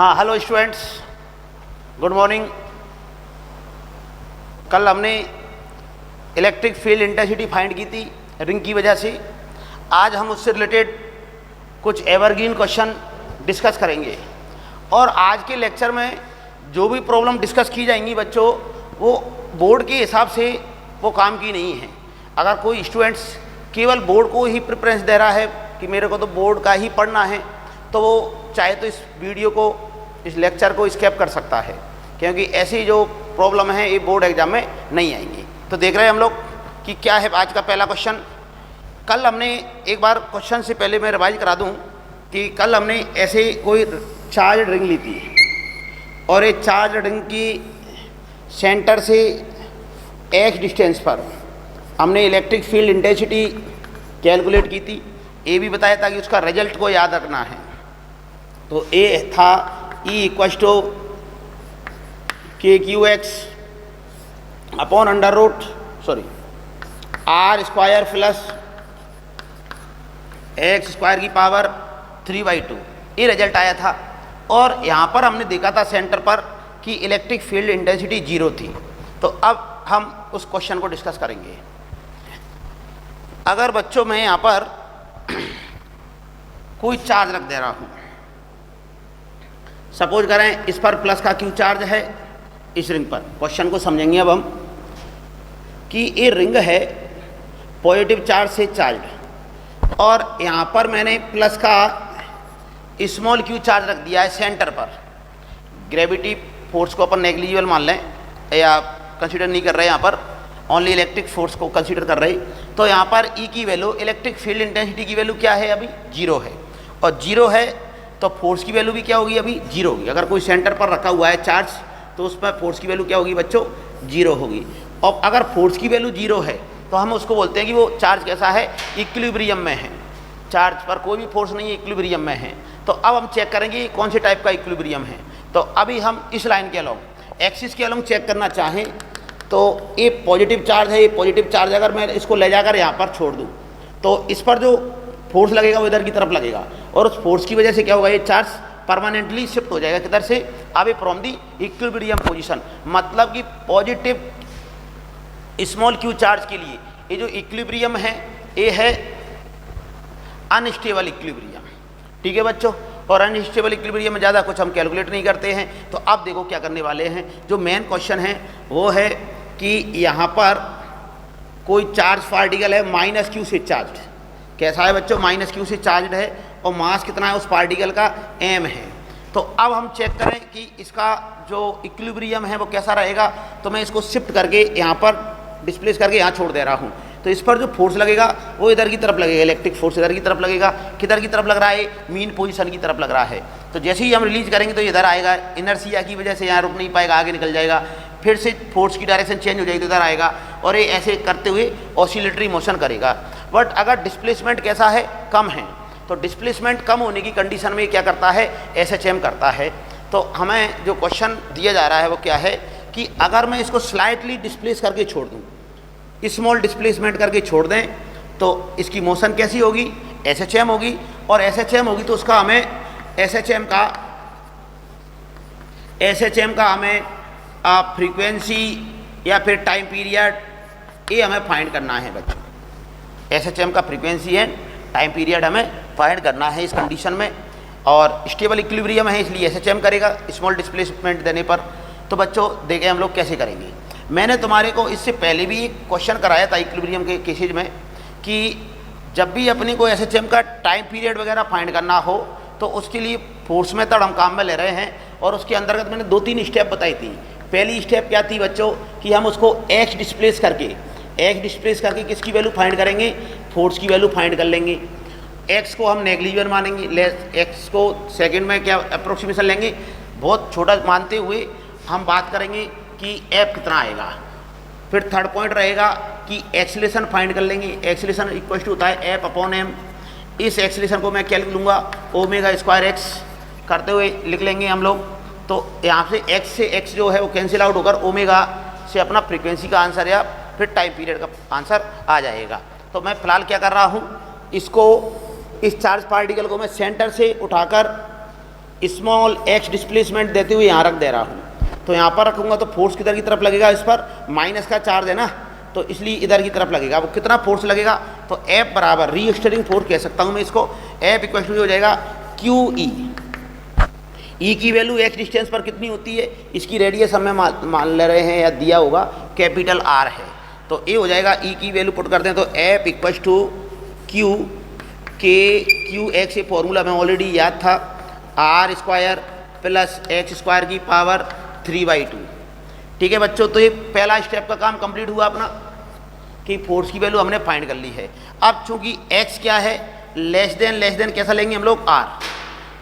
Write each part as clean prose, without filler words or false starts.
हाँ, hello students, good morning. कल हमने इलेक्ट्रिक फील्ड इंटेंसिटी फाइंड की थी रिंग की वजह से। आज हम उससे रिलेटेड कुछ एवरग्रीन क्वेश्चन डिस्कस करेंगे और आज के लेक्चर में जो भी प्रॉब्लम डिस्कस की जाएंगी बच्चों, वो बोर्ड के हिसाब से वो काम की नहीं है। अगर कोई स्टूडेंट्स केवल बोर्ड को ही प्रेफरेंस दे रहा है कि मेरे को तो बोर्ड का ही पढ़ना है, तो वो चाहे तो इस वीडियो को, इस लेक्चर को स्किप कर सकता है, क्योंकि ऐसी जो प्रॉब्लम है ये बोर्ड एग्जाम में नहीं आएंगी। तो देख रहे हैं हम लोग कि क्या है आज का पहला क्वेश्चन। कल हमने एक बार क्वेश्चन से पहले मैं रिवाइज करा दूं कि कल हमने ऐसे कोई चार्ज रिंग ली थी और ये चार्ज रिंग की सेंटर से x डिस्टेंस पर हमने इलेक्ट्रिक फील्ड इंटेंसिटी कैलकुलेट की थी। ये भी बताया था कि उसका रिजल्ट को याद रखना है। तो ए था E equals to KQX upon R square plus x square की पावर 3/2, ये रिजल्ट आया था। और यहाँ पर हमने देखा था सेंटर पर कि इलेक्ट्रिक फील्ड इंटेंसिटी 0 थी। तो अब हम उस क्वेश्चन को डिस्कस करेंगे। अगर बच्चों मैं यहाँ पर कोई चार्ज रख दे रहा हूँ, सपोज करें इस पर प्लस का Q चार्ज है इस रिंग पर। क्वेश्चन को समझेंगे अब हम कि ये रिंग है पॉजिटिव चार्ज से चार्ज और यहाँ पर मैंने प्लस का स्मॉल Q चार्ज रख दिया है सेंटर पर। ग्रेविटी फोर्स को अपन नेग्लिजिबल मान लें या कंसीडर नहीं कर रहे, यहाँ पर ओनली इलेक्ट्रिक फोर्स को कंसीडर कर रहे। तो यहाँ पर E की वैल्यू, इलेक्ट्रिक फील्ड इंटेंसिटी की वैल्यू क्या है, अभी 0 है। और 0 है तो फोर्स की वैल्यू भी क्या होगी, अभी 0 होगी। अगर कोई सेंटर पर रखा हुआ है चार्ज तो उस पर फोर्स की वैल्यू क्या होगी बच्चों, 0 होगी। और अगर फोर्स की वैल्यू 0 है तो हम उसको बोलते हैं कि वो चार्ज कैसा है, इक्विलिब्रियम में है। चार्ज पर कोई भी फोर्स नहीं है, इक्विलिब्रियम में है। तो अब हम चेक करेंगे कौन से टाइप का इक्विलिब्रियम है। तो अभी हम इस लाइन के अलोंग, एक्सिस के अलोंग चेक करना चाहें तो ये पॉजिटिव चार्ज है। ये पॉजिटिव चार्ज अगर मैं इसको ले जाकर यहाँ पर छोड़ दूँ तो इस पर जो फोर्स लगेगा वो इधर की तरफ लगेगा और उस फोर्स की वजह से क्या होगा, ये चार्ज परमानेंटली शिफ्ट हो जाएगा किधर से, away from the equilibrium position. मतलब कि पॉजिटिव स्मॉल Q चार्ज के लिए ये जो इक्विलिब्रियम है ये है अनस्टेबल इक्विलिब्रियम। ठीक है बच्चों, और अनस्टेबल इक्विलिब्रियम में ज़्यादा कुछ हम कैलकुलेट नहीं करते हैं। तो अब देखो क्या करने वाले हैं। जो मेन क्वेश्चन है वो है कि यहाँ पर कोई चार्ज पार्टिकल है -Q से चार्ज। कैसा है बच्चों, -Q से चार्ज है और मास कितना है उस पार्टिकल का, m है। तो अब हम चेक करें कि इसका जो इक्विलिब्रियम है वो कैसा रहेगा। तो मैं इसको शिफ्ट करके यहाँ पर डिस्प्लेस करके यहाँ छोड़ दे रहा हूँ। तो इस पर जो फोर्स लगेगा वो इधर की तरफ लगेगा, इलेक्ट्रिक फोर्स इधर की तरफ लगेगा। किधर की तरफ लग रहा है, मीन पोजीशन की तरफ लग रहा है। तो जैसे ही हम रिलीज करेंगे तो इधर आएगा, इनर्शिया की वजह से यहाँ रुक नहीं पाएगा, आगे निकल जाएगा। फिर से फोर्स की डायरेक्शन चेंज हो जाएगी तो इधर आएगा और ये ऐसे करते हुए ऑसिलेटरी मोशन करेगा। बट अगर डिस्प्लेसमेंट कैसा है, कम है, तो डिस्प्लेसमेंट कम होने की कंडीशन में क्या करता है, SHM करता है। तो हमें जो क्वेश्चन दिया जा रहा है वो क्या है कि अगर मैं इसको स्लाइटली डिस्प्लेस करके छोड़ दूँ, स्मॉल डिस्प्लेसमेंट करके छोड़ दें, तो इसकी मोशन कैसी होगी, SHM होगी। और SHM होगी तो उसका हमें SHM का हमें फ्रीक्वेंसी या फिर टाइम पीरियड ये हमें फाइंड करना है बच्चों। SHM का फ्रीक्वेंसी है, टाइम पीरियड हमें फाइंड करना है इस कंडीशन में। और स्टेबल इक्विलिब्रियम है इसलिए SHM करेगा स्मॉल डिस्प्लेसमेंट देने पर। तो बच्चों देखें हम लोग कैसे करेंगे। मैंने तुम्हारे को इससे पहले भी एक क्वेश्चन कराया था इक्विलिब्रियम के केसेज में कि जब भी अपने को SHM का टाइम पीरियड वगैरह फाइंड करना हो तो उसके लिए फोर्स मेथड हम काम में ले रहे हैं। और उसके अंतर्गत मैंने 2-3 स्टेप बताई थी। पहली स्टेप क्या थी बच्चों कि हम उसको x डिस्प्लेस करके किसकी वैल्यू फाइंड करेंगे, फोर्स की वैल्यू फाइंड कर लेंगे। x को हम नेग्लिजिबल मानेंगे, x को सेकंड में क्या अप्रोक्सीमेशन लेंगे, बहुत छोटा मानते हुए हम बात करेंगे कि F कितना आएगा। फिर थर्ड पॉइंट रहेगा कि एक्सीलरेशन फाइंड कर लेंगे। एक्सीलरेशन इक्वल टू होता है F/m। इस एक्सीलरेशन को मैं क्या लिख लूँगा, ω²x करते हुए लिख लेंगे हम लोग। तो यहाँ से x से x जो है वो कैंसिल आउट होकर ओमेगा से अपना फ्रीक्वेंसी का आंसर या फिर टाइम पीरियड का आंसर आ जाएगा। तो मैं फिलहाल क्या कर रहा हूँ, इसको इस चार्ज पार्टिकल को मैं सेंटर से उठाकर स्मॉल एक्स डिस्प्लेसमेंट देते हुए यहाँ रख दे रहा हूँ, तो यहाँ पर रखूँगा तो फोर्स किधर की तरफ लगेगा, इस पर माइनस का चार्ज है ना, तो इसलिए इधर की तरफ लगेगा। वो कितना फोर्स लगेगा, तो F बराबर रीस्टरिंग फोर्स कह सकता हूँ मैं इसको। F इक्वल टू हो जाएगा QE। E की वैल्यू एक्स डिस्टेंस पर कितनी होती है, इसकी रेडियस हमें मान ले रहे हैं या दिया होगा कैपिटल R है, तो ये हो जाएगा E की वैल्यू पुट करते हैं तो F इक्वल टू QX, ये फॉर्मूला हमें ऑलरेडी याद था, R square plus X square की पावर 3/2। ठीक है बच्चों, तो ये पहला स्टेप का काम कंप्लीट हुआ अपना कि फोर्स की वैल्यू हमने फाइंड कर ली है। अब चूंकि x क्या है, लेस देन कैसा लेंगे हम लोग r,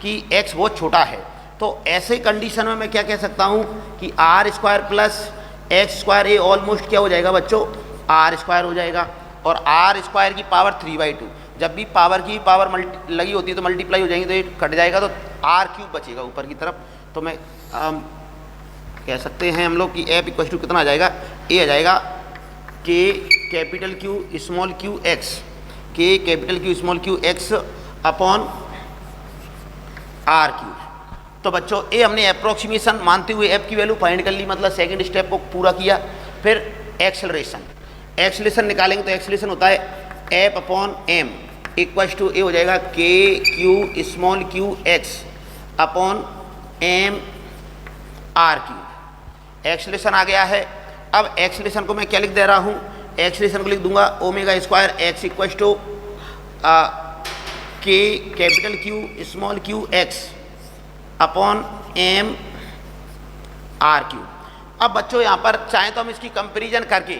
कि x बहुत छोटा है, तो ऐसे कंडीशन में मैं क्या कह सकता हूँ कि R square plus X square, ये ऑलमोस्ट क्या हो जाएगा बच्चों, R स्क्वायर हो जाएगा, और R स्क्वायर की पावर 3/2। जब भी पावर की पावर लगी होती है तो मल्टीप्लाई हो जाएंगी, तो ये कट जाएगा, तो R³ बचेगा ऊपर की तरफ। तो मैं कह सकते हैं हम लोग कि F इक्वल टू कितना आ जाएगा, ये आ जाएगा K capital Q small q x, K capital Q small q x upon R³। तो बच्चों ये हमने अप्रोक्सीमेशन मानते हुए F की वैल्यू फाइंड कर ली, मतलब सेकंड स्टेप को पूरा किया। फिर एक्सेलरेशन निकालेंगे, तो एक्सेलरेशन होता है F upon m equal to ये हो जाएगा K Q small q x upon m R³। Acceleration आ गया है। अब एक्सेलरेशन को मैं क्या लिख दे रहा हूँ, एक्सेलरेशन को लिख दूंगा omega square x equal to K capital Q small q x upon m R³। अब बच्चों यहाँ पर चाहें तो हम इसकी कंपैरिजन करके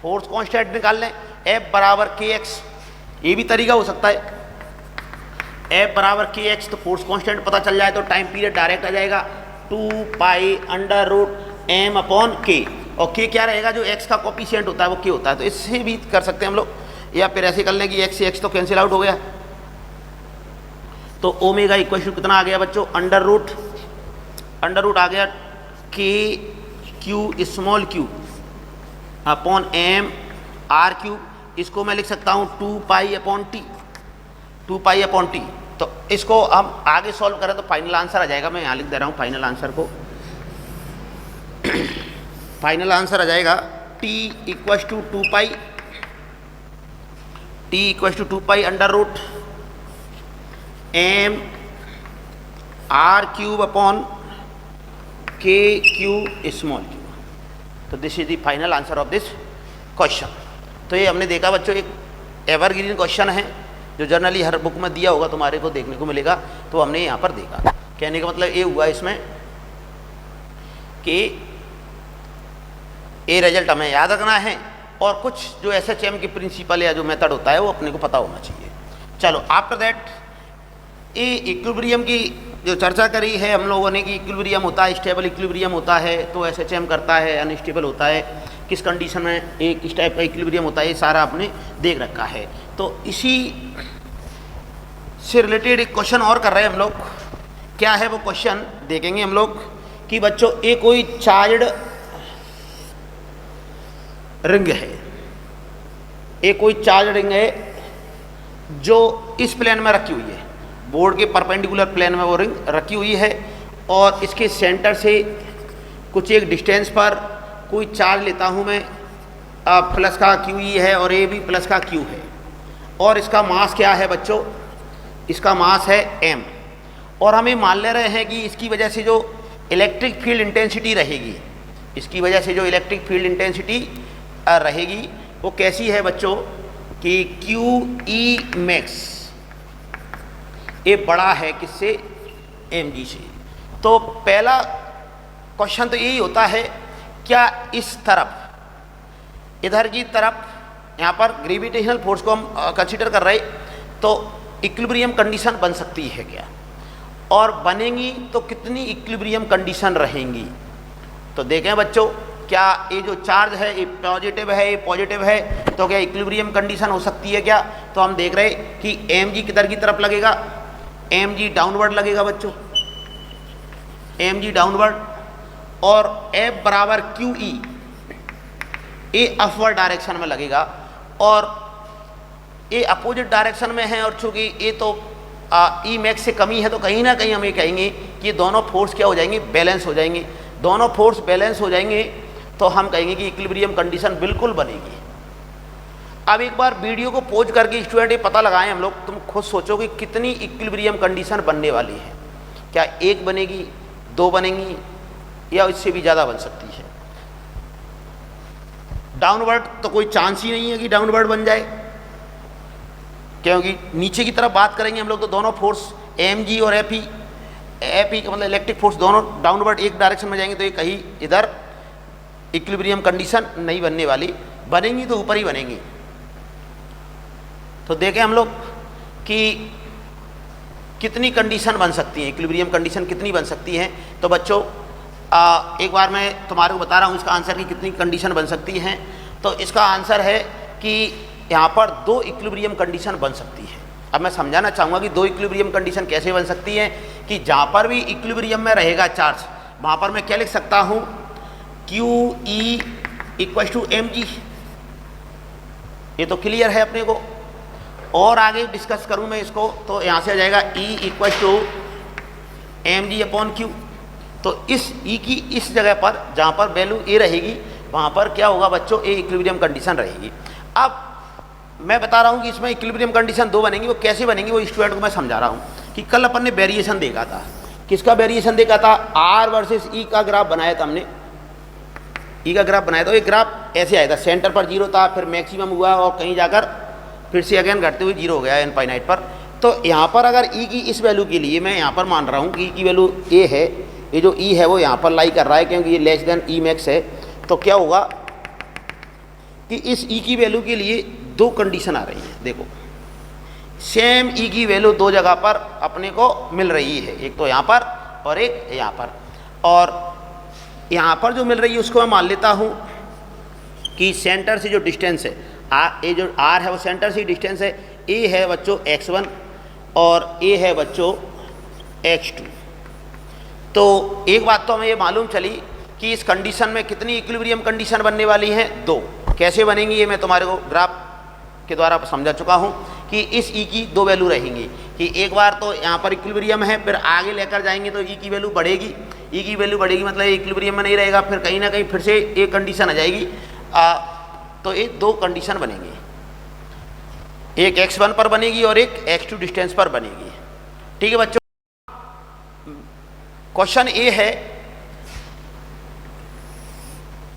फोर्स कांस्टेंट निकाल लें, F बराबर kx, ये भी तरीका हो सकता है। F बराबर kx, तो फोर्स कांस्टेंट पता चल जाए तो टाइम पीरियड डायरेक्ट आ जाएगा 2π√m अपॉन k, और k क्या रहेगा, जो x का कोफिशिएंट होता है वो k होता है, तो इससे भी कर सकते हैं हम लोग, या फिर ऐसे कर लें कि x से x तो कैंसिल आउट हो गया, तो ओमेगा इक्वल टू कितना आ गया बच्चों, अंडर रूट आ गया k q small q upon m R³। इसको मैं लिख सकता हूँ 2π/t। तो इसको हम आगे सॉल्व करें तो फाइनल आंसर आ जाएगा, मैं यहाँ लिख दे रहा हूँ फाइनल आंसर को। फाइनल आंसर आ जाएगा t equal to 2π under root m R³ upon k q small q। तो this is the final answer of this question. तो ये हमने देखा बच्चों, एक एवरग्रीन क्वेश्चन है जो जनरली हर बुक में दिया होगा, तुम्हारे को देखने को मिलेगा, तो हमने यहाँ पर देखा। कहने का मतलब ये हुआ इसमें कि ये रिजल्ट हमें याद रखना है, और कुछ जो SHM की प्रिंसिपल या जो मेथड होता है वो अपने को पता होना चाहिए। चलो आफ्टर दैट ये इक्विलिब्रियम की जो चर्चा करी है हम लोगों ने कि इक्विलिब्रियम होता है, स्टेबल इक्विलिब्रियम होता है, तो SHM करता है, अनस्टेबल होता है, किस कंडीशन में एक किस टाइप का इक्विलिब्रियम होता है, ये सारा आपने देख रखा है। तो इसी से रिलेटेड एक क्वेश्चन और कर रहे हैं हम लोग। क्या है वो क्वेश्चन देखेंगे हम लोग कि बच्चों ये कोई चार्ज्ड रिंग है, ये कोई चार्ज रिंग है जो इस प्लेन में रखी हुई है, बोर्ड के परपेंडिकुलर प्लेन में वो रिंग रखी हुई है, और इसके सेंटर से कुछ एक डिस्टेंस पर कोई चार्ज लेता हूँ मैं, प्लस का QE है और ये भी प्लस का Q है, और इसका मास क्या है बच्चों, इसका मास है m, और हमें मान ले रहे हैं कि इसकी वजह से जो इलेक्ट्रिक फील्ड इंटेंसिटी रहेगी, इसकी वजह से जो इलेक्ट्रिक फील्ड इंटेंसिटी रहेगी वो कैसी है बच्चों कि QE मैक्स ये बड़ा है किससे, mg से। तो पहला क्वेश्चन तो यही होता है, क्या इस तरफ इधर की तरफ यहाँ पर ग्रेविटेशनल फोर्स को हम कंसीडर कर रहे, तो इक्विलिब्रियम कंडीशन बन सकती है क्या, और बनेंगी तो कितनी इक्विलिब्रियम कंडीशन रहेंगी। तो देखें बच्चों, क्या ये जो चार्ज है ये पॉजिटिव है, ये पॉजिटिव है, तो क्या इक्विलिब्रियम कंडीशन हो सकती है क्या। तो हम देख रहे कि mg किधर की तरफ लगेगा, mg डाउनवर्ड लगेगा बच्चों, mg डाउनवर्ड, और F बराबर QE ये अपवर्ड डायरेक्शन में लगेगा, और ये अपोजिट डायरेक्शन में है, और चूंकि ये तो ई मैक्स से कमी है तो कहीं ना कहीं हम ये कहेंगे कि ये दोनों फोर्स क्या हो जाएंगे, बैलेंस हो जाएंगे। दोनों फोर्स बैलेंस हो जाएंगे तो हम कहेंगे कि इक्विलिब्रियम कंडीशन बिल्कुल बनेगी। अब एक बार वीडियो को पॉज करके स्टूडेंट ये पता लगाएं हम लोग, तुम खुद सोचो कि कितनी इक्विलिब्रियम कंडीशन बनने वाली है। क्या एक बनेगी, दो बनेंगी, या इससे भी ज़्यादा बन सकती है। डाउनवर्ड तो कोई चांस ही नहीं है कि डाउनवर्ड बन जाए, क्योंकि नीचे की तरफ बात करेंगे हम लोग तो दोनों फोर्स mg और fe का मतलब इलेक्ट्रिक फोर्स दोनों डाउनवर्ड एक डायरेक्शन में जाएंगे, तो ये कहीं इधर इक्विलिब्रियम कंडीशन नहीं बनने वाली, बनेंगी तो ऊपर ही बनेंगी। तो देखें हम लोग कि कितनी कंडीशन बन सकती है, इक्विलिब्रियम कंडीशन कितनी बन सकती है। तो बच्चों एक बार मैं तुम्हारे को बता रहा हूँ इसका आंसर कि कितनी कंडीशन बन सकती हैं। तो इसका आंसर है कि यहाँ पर दो इक्विलिब्रियम कंडीशन बन सकती है। अब मैं समझाना चाहूँगा कि दो इक्विलिब्रियम कंडीशन कैसे बन सकती है, कि जहाँ पर भी इक्विलिब्रियम में रहेगा चार्ज, वहाँ पर मैं क्या लिख सकता हूँ, QE = mg। ये तो क्लियर है अपने को, और आगे डिस्कस करूँ मैं इसको तो यहाँ से आ जाएगा E = mg/q। तो इस E की इस जगह पर जहाँ पर वैल्यू A रहेगी वहाँ पर क्या होगा बच्चों, A इक्विलिब्रियम कंडीशन रहेगी। अब मैं बता रहा हूँ कि इसमें इक्विलिब्रियम कंडीशन दो बनेंगी। वो कैसे बनेंगी वो स्टूडेंट को मैं समझा रहा हूँ कि कल अपन ने वेरिएशन देखा था। किसका वेरिएशन देखा था, R वर्सेस E का ग्राफ बनाया था हमने। E का ग्राफ बनाया था, ये ग्राफ ऐसे आया था, सेंटर पर 0 था, फिर मैक्सिमम हुआ और कहीं जाकर फिर से अगेन घटते हुए 0 हो गया इनफाइनाइट पर। तो यहाँ पर अगर E की इस वैल्यू के लिए मैं यहाँ पर मान रहा हूँ कि E की वैल्यू A है, ये जो E है वो यहाँ पर लाई कर रहा है क्योंकि ये लेस देन E मैक्स है। तो क्या होगा कि इस E की वैल्यू के लिए दो कंडीशन आ रही है। देखो सेम E की वैल्यू दो जगह पर अपने को मिल रही है, एक तो यहाँ पर और एक यहाँ पर। और यहाँ पर जो मिल रही है उसको मैं मान लेता हूँ कि सेंटर से जो डिस्टेंस है ये जो R है वो सेंटर से डिस्टेंस है। A है बच्चों x1 और A है बच्चों x2। तो एक बात तो हमें ये मालूम चली कि इस कंडीशन में कितनी इक्विलिब्रियम कंडीशन बनने वाली हैं, दो। कैसे बनेंगी ये मैं तुम्हारे को ग्राफ के द्वारा समझा चुका हूँ कि इस E की दो वैल्यू रहेंगी, कि एक बार तो यहाँ पर इक्विलिब्रियम है, फिर आगे लेकर जाएंगे तो E की वैल्यू बढ़ेगी। E की वैल्यू बढ़ेगी मतलब इक्विलिब्रियम में नहीं रहेगा, फिर कहीं ना कहीं फिर से एक कंडीशन आ जाएगी। तो ये दो कंडीशन बनेंगी, एक x1 पर बनेगी और एक x2 डिस्टेंस पर बनेगी। ठीक है बच्चों, क्वेश्चन ए है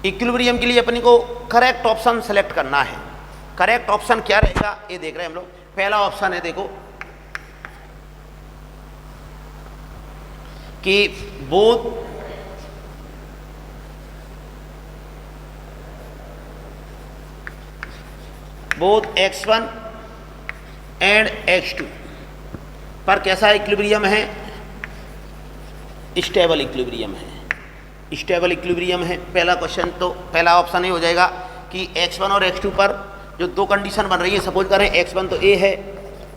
इक्विलिब्रियम के लिए अपने को करेक्ट ऑप्शन सेलेक्ट करना है। करेक्ट ऑप्शन क्या रहेगा ये देख रहे हैं हम लोग। पहला ऑप्शन है देखो कि बोथ x1 एंड x2 पर कैसा इक्विलिब्रियम है, स्टेबल इक्विलिब्रियम है। स्टेबल इक्विलिब्रियम है पहला क्वेश्चन। तो पहला ऑप्शन ये हो जाएगा कि x1 और x2 पर जो दो कंडीशन बन रही है, सपोज करें x1 तो A है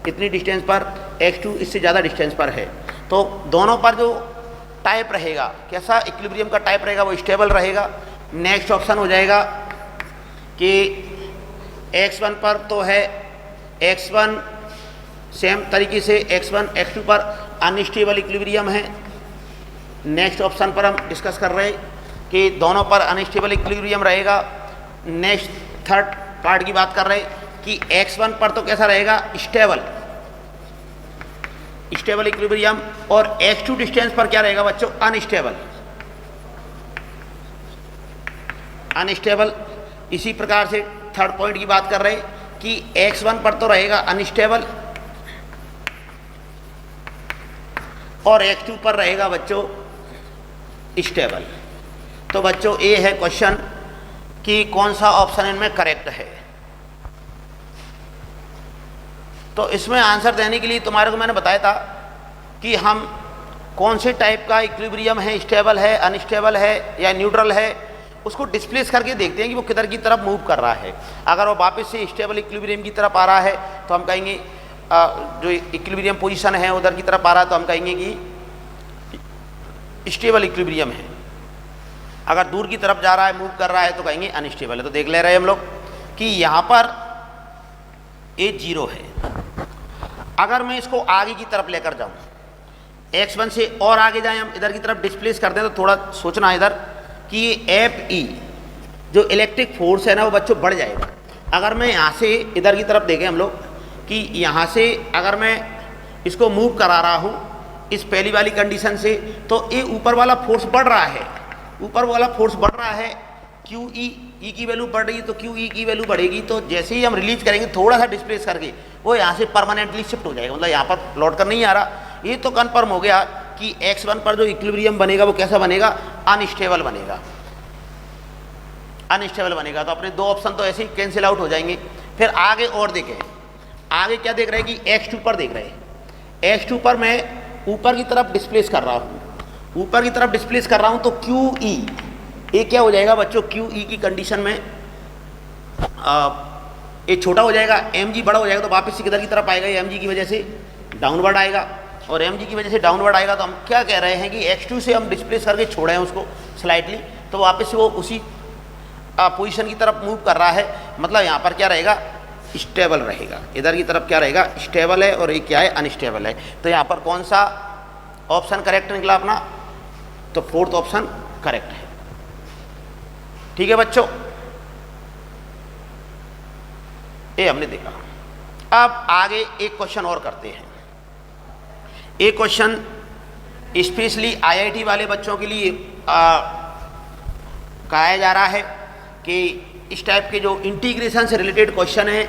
इतनी डिस्टेंस पर, x2 इससे ज़्यादा डिस्टेंस पर है, तो दोनों पर जो टाइप रहेगा, कैसा इक्विलिब्रियम का टाइप रहेगा, वो स्टेबल रहेगा। नेक्स्ट ऑप्शन हो जाएगा कि x1 पर तो है x1 सेम तरीके से x1 x2 पर अनस्टेबल इक्विलिब्रियम है। नेक्स्ट ऑप्शन पर हम डिस्कस कर रहे हैं कि दोनों पर अनस्टेबल इक्विलिब्रियम रहेगा। नेक्स्ट थर्ड पार्ट की बात कर रहे हैं कि x1 पर तो कैसा रहेगा, स्टेबल इक्विलिब्रियम, और x2 डिस्टेंस पर क्या रहेगा बच्चों, अनस्टेबल। इसी प्रकार से थर्ड पॉइंट की बात कर रहे हैं कि x1 पर तो रहेगा अनस्टेबल और x2 पर रहेगा बच्चों स्टेबल। तो बच्चों ये है क्वेश्चन कि कौन सा ऑप्शन इनमें करेक्ट है। तो इसमें आंसर देने के लिए तुम्हारे को मैंने बताया था कि हम कौन से टाइप का इक्विलिब्रियम है, स्टेबल है, अनस्टेबल है या न्यूट्रल है, उसको डिस्प्लेस करके देखते हैं कि वो किधर की तरफ मूव कर रहा है। अगर वो वापस से स्टेबल इक्विलिब्रियम की तरफ आ रहा है तो हम कहेंगे जो इक्विलिब्रियम पोजीशन है उधर की तरफ आ रहा है तो हम कहेंगे कि स्टेबल इक्विलिब्रियम है। अगर दूर की तरफ जा रहा है, मूव कर रहा है, तो कहेंगे अनस्टेबल है। तो देख ले रहे हैं हम लोग कि यहाँ पर A 0 है अगर मैं इसको आगे की तरफ लेकर जाऊं, x1 से और आगे जाएं, हम इधर की तरफ डिस्प्लेस कर दें, तो थोड़ा सोचना इधर कि ये एफ ई जो इलेक्ट्रिक फोर्स है ना वो बच्चों बढ़ जाएगा। अगर मैं यहाँ से इधर की तरफ देखें हम लोग कि यहाँ से अगर मैं इसको मूव करा रहा हूँ इस पहली वाली कंडीशन से, तो ये ऊपर वाला फोर्स बढ़ रहा है, ऊपर वाला फोर्स बढ़ रहा है, क्यू ई की वैल्यू बढ़ रही है, तो क्यू ई की वैल्यू बढ़ेगी, तो जैसे ही हम रिलीज करेंगे थोड़ा सा डिस्प्लेस करके वो यहाँ से परमानेंटली शिफ्ट हो जाएगा, मतलब यहाँ पर लौट कर नहीं आ रहा। ये तो कन्फर्म हो गया कि x1 पर जो इक्विलिब्रियम बनेगा वो कैसा बनेगा, अनस्टेबल बनेगा, अनस्टेबल बनेगा। तो अपने दो ऑप्शन तो ऐसे ही कैंसिल आउट हो जाएंगे। फिर आगे और देखें, आगे क्या देख रहे हैं कि x2 पर देख रहे हैं, x2 पर मैं ऊपर की तरफ डिस्प्लेस कर रहा हूँ, ऊपर की तरफ डिस्प्लेस कर रहा हूँ, तो क्यू ई ये क्या हो जाएगा बच्चों, क्यू ई की कंडीशन में ये छोटा हो जाएगा, एम जी बड़ा हो जाएगा, तो वापस किधर की तरफ आएगा, एम जी की वजह से डाउनवर्ड आएगा, और एम जी की वजह से डाउनवर्ड आएगा। तो हम क्या कह रहे हैं कि x2 से हम डिस्प्लेस करके छोड़े हैं उसको स्लाइटली, तो वापस से वो उसी पोजीशन की तरफ मूव कर रहा है, मतलब यहाँ पर क्या रहेगा, स्टेबल रहेगा, इधर की तरफ क्या रहेगा, स्टेबल है, और ये क्या है, अनस्टेबल है। तो यहाँ पर कौन सा ऑप्शन करेक्ट निकला अपना, तो फोर्थ ऑप्शन करेक्ट है। ठीक है बच्चों, ये हमने देखा। अब आगे एक क्वेश्चन और करते हैं। एक क्वेश्चन स्पेशली आईआईटी वाले बच्चों के लिए कहा जा रहा है कि इस टाइप के जो इंटीग्रेशन से रिलेटेड क्वेश्चन है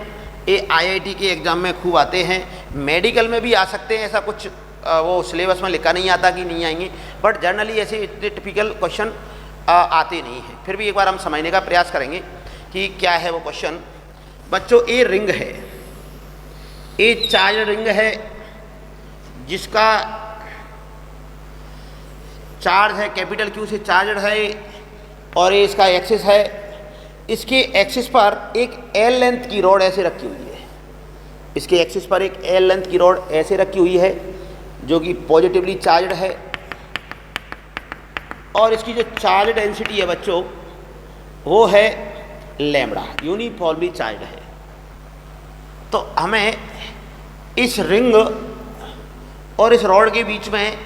ये आईआईटी के एग्जाम में खूब आते हैं, मेडिकल में भी आ सकते हैं, ऐसा कुछ वो सिलेबस में लिखा नहीं आता कि नहीं आएंगे, बट जनरली ऐसे इतने टिपिकल क्वेश्चन आते नहीं हैं। फिर भी एक बार हम समझने का प्रयास करेंगे कि क्या है वो क्वेश्चन। बच्चों ये रिंग है, ये चार्ज रिंग है जिसका चार्ज है कैपिटल क्यू से चार्ज है, और ये इसका एक्सिस है, इसके एक्सिस पर एक एल लेंथ की रॉड ऐसे रखी हुई है, इसके एक्सिस पर एक एल लेंथ की रॉड ऐसे रखी हुई है जो कि पॉजिटिवली चार्जड है, और इसकी जो चार्ज डेंसिटी है बच्चों वो है लैम्बडा, यूनिफॉर्मली चार्जड है। तो हमें इस रिंग और इस रॉड के बीच में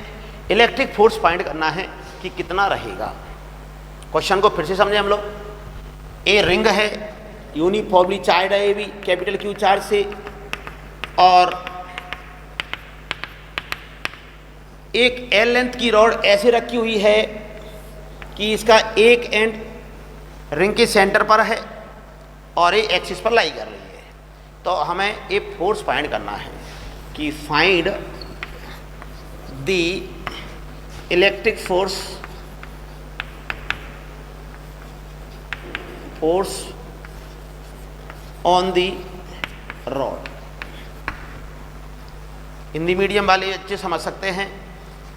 इलेक्ट्रिक फोर्स फाइंड करना है कि कितना रहेगा। क्वेश्चन को फिर से समझें हम लोग। ए रिंग है, यूनिफॉर्मली चार्ज है, ये भी कैपिटल क्यू चार्ज से, और एक एल लेंथ की रॉड ऐसे रखी हुई है कि इसका एक एंड रिंग के सेंटर पर है और ये एक्सिस पर लाई कर रही है। तो हमें ये फोर्स फाइंड करना है कि find the electric force on the rod. Hindi medium वाले अच्छे समझ सकते हैं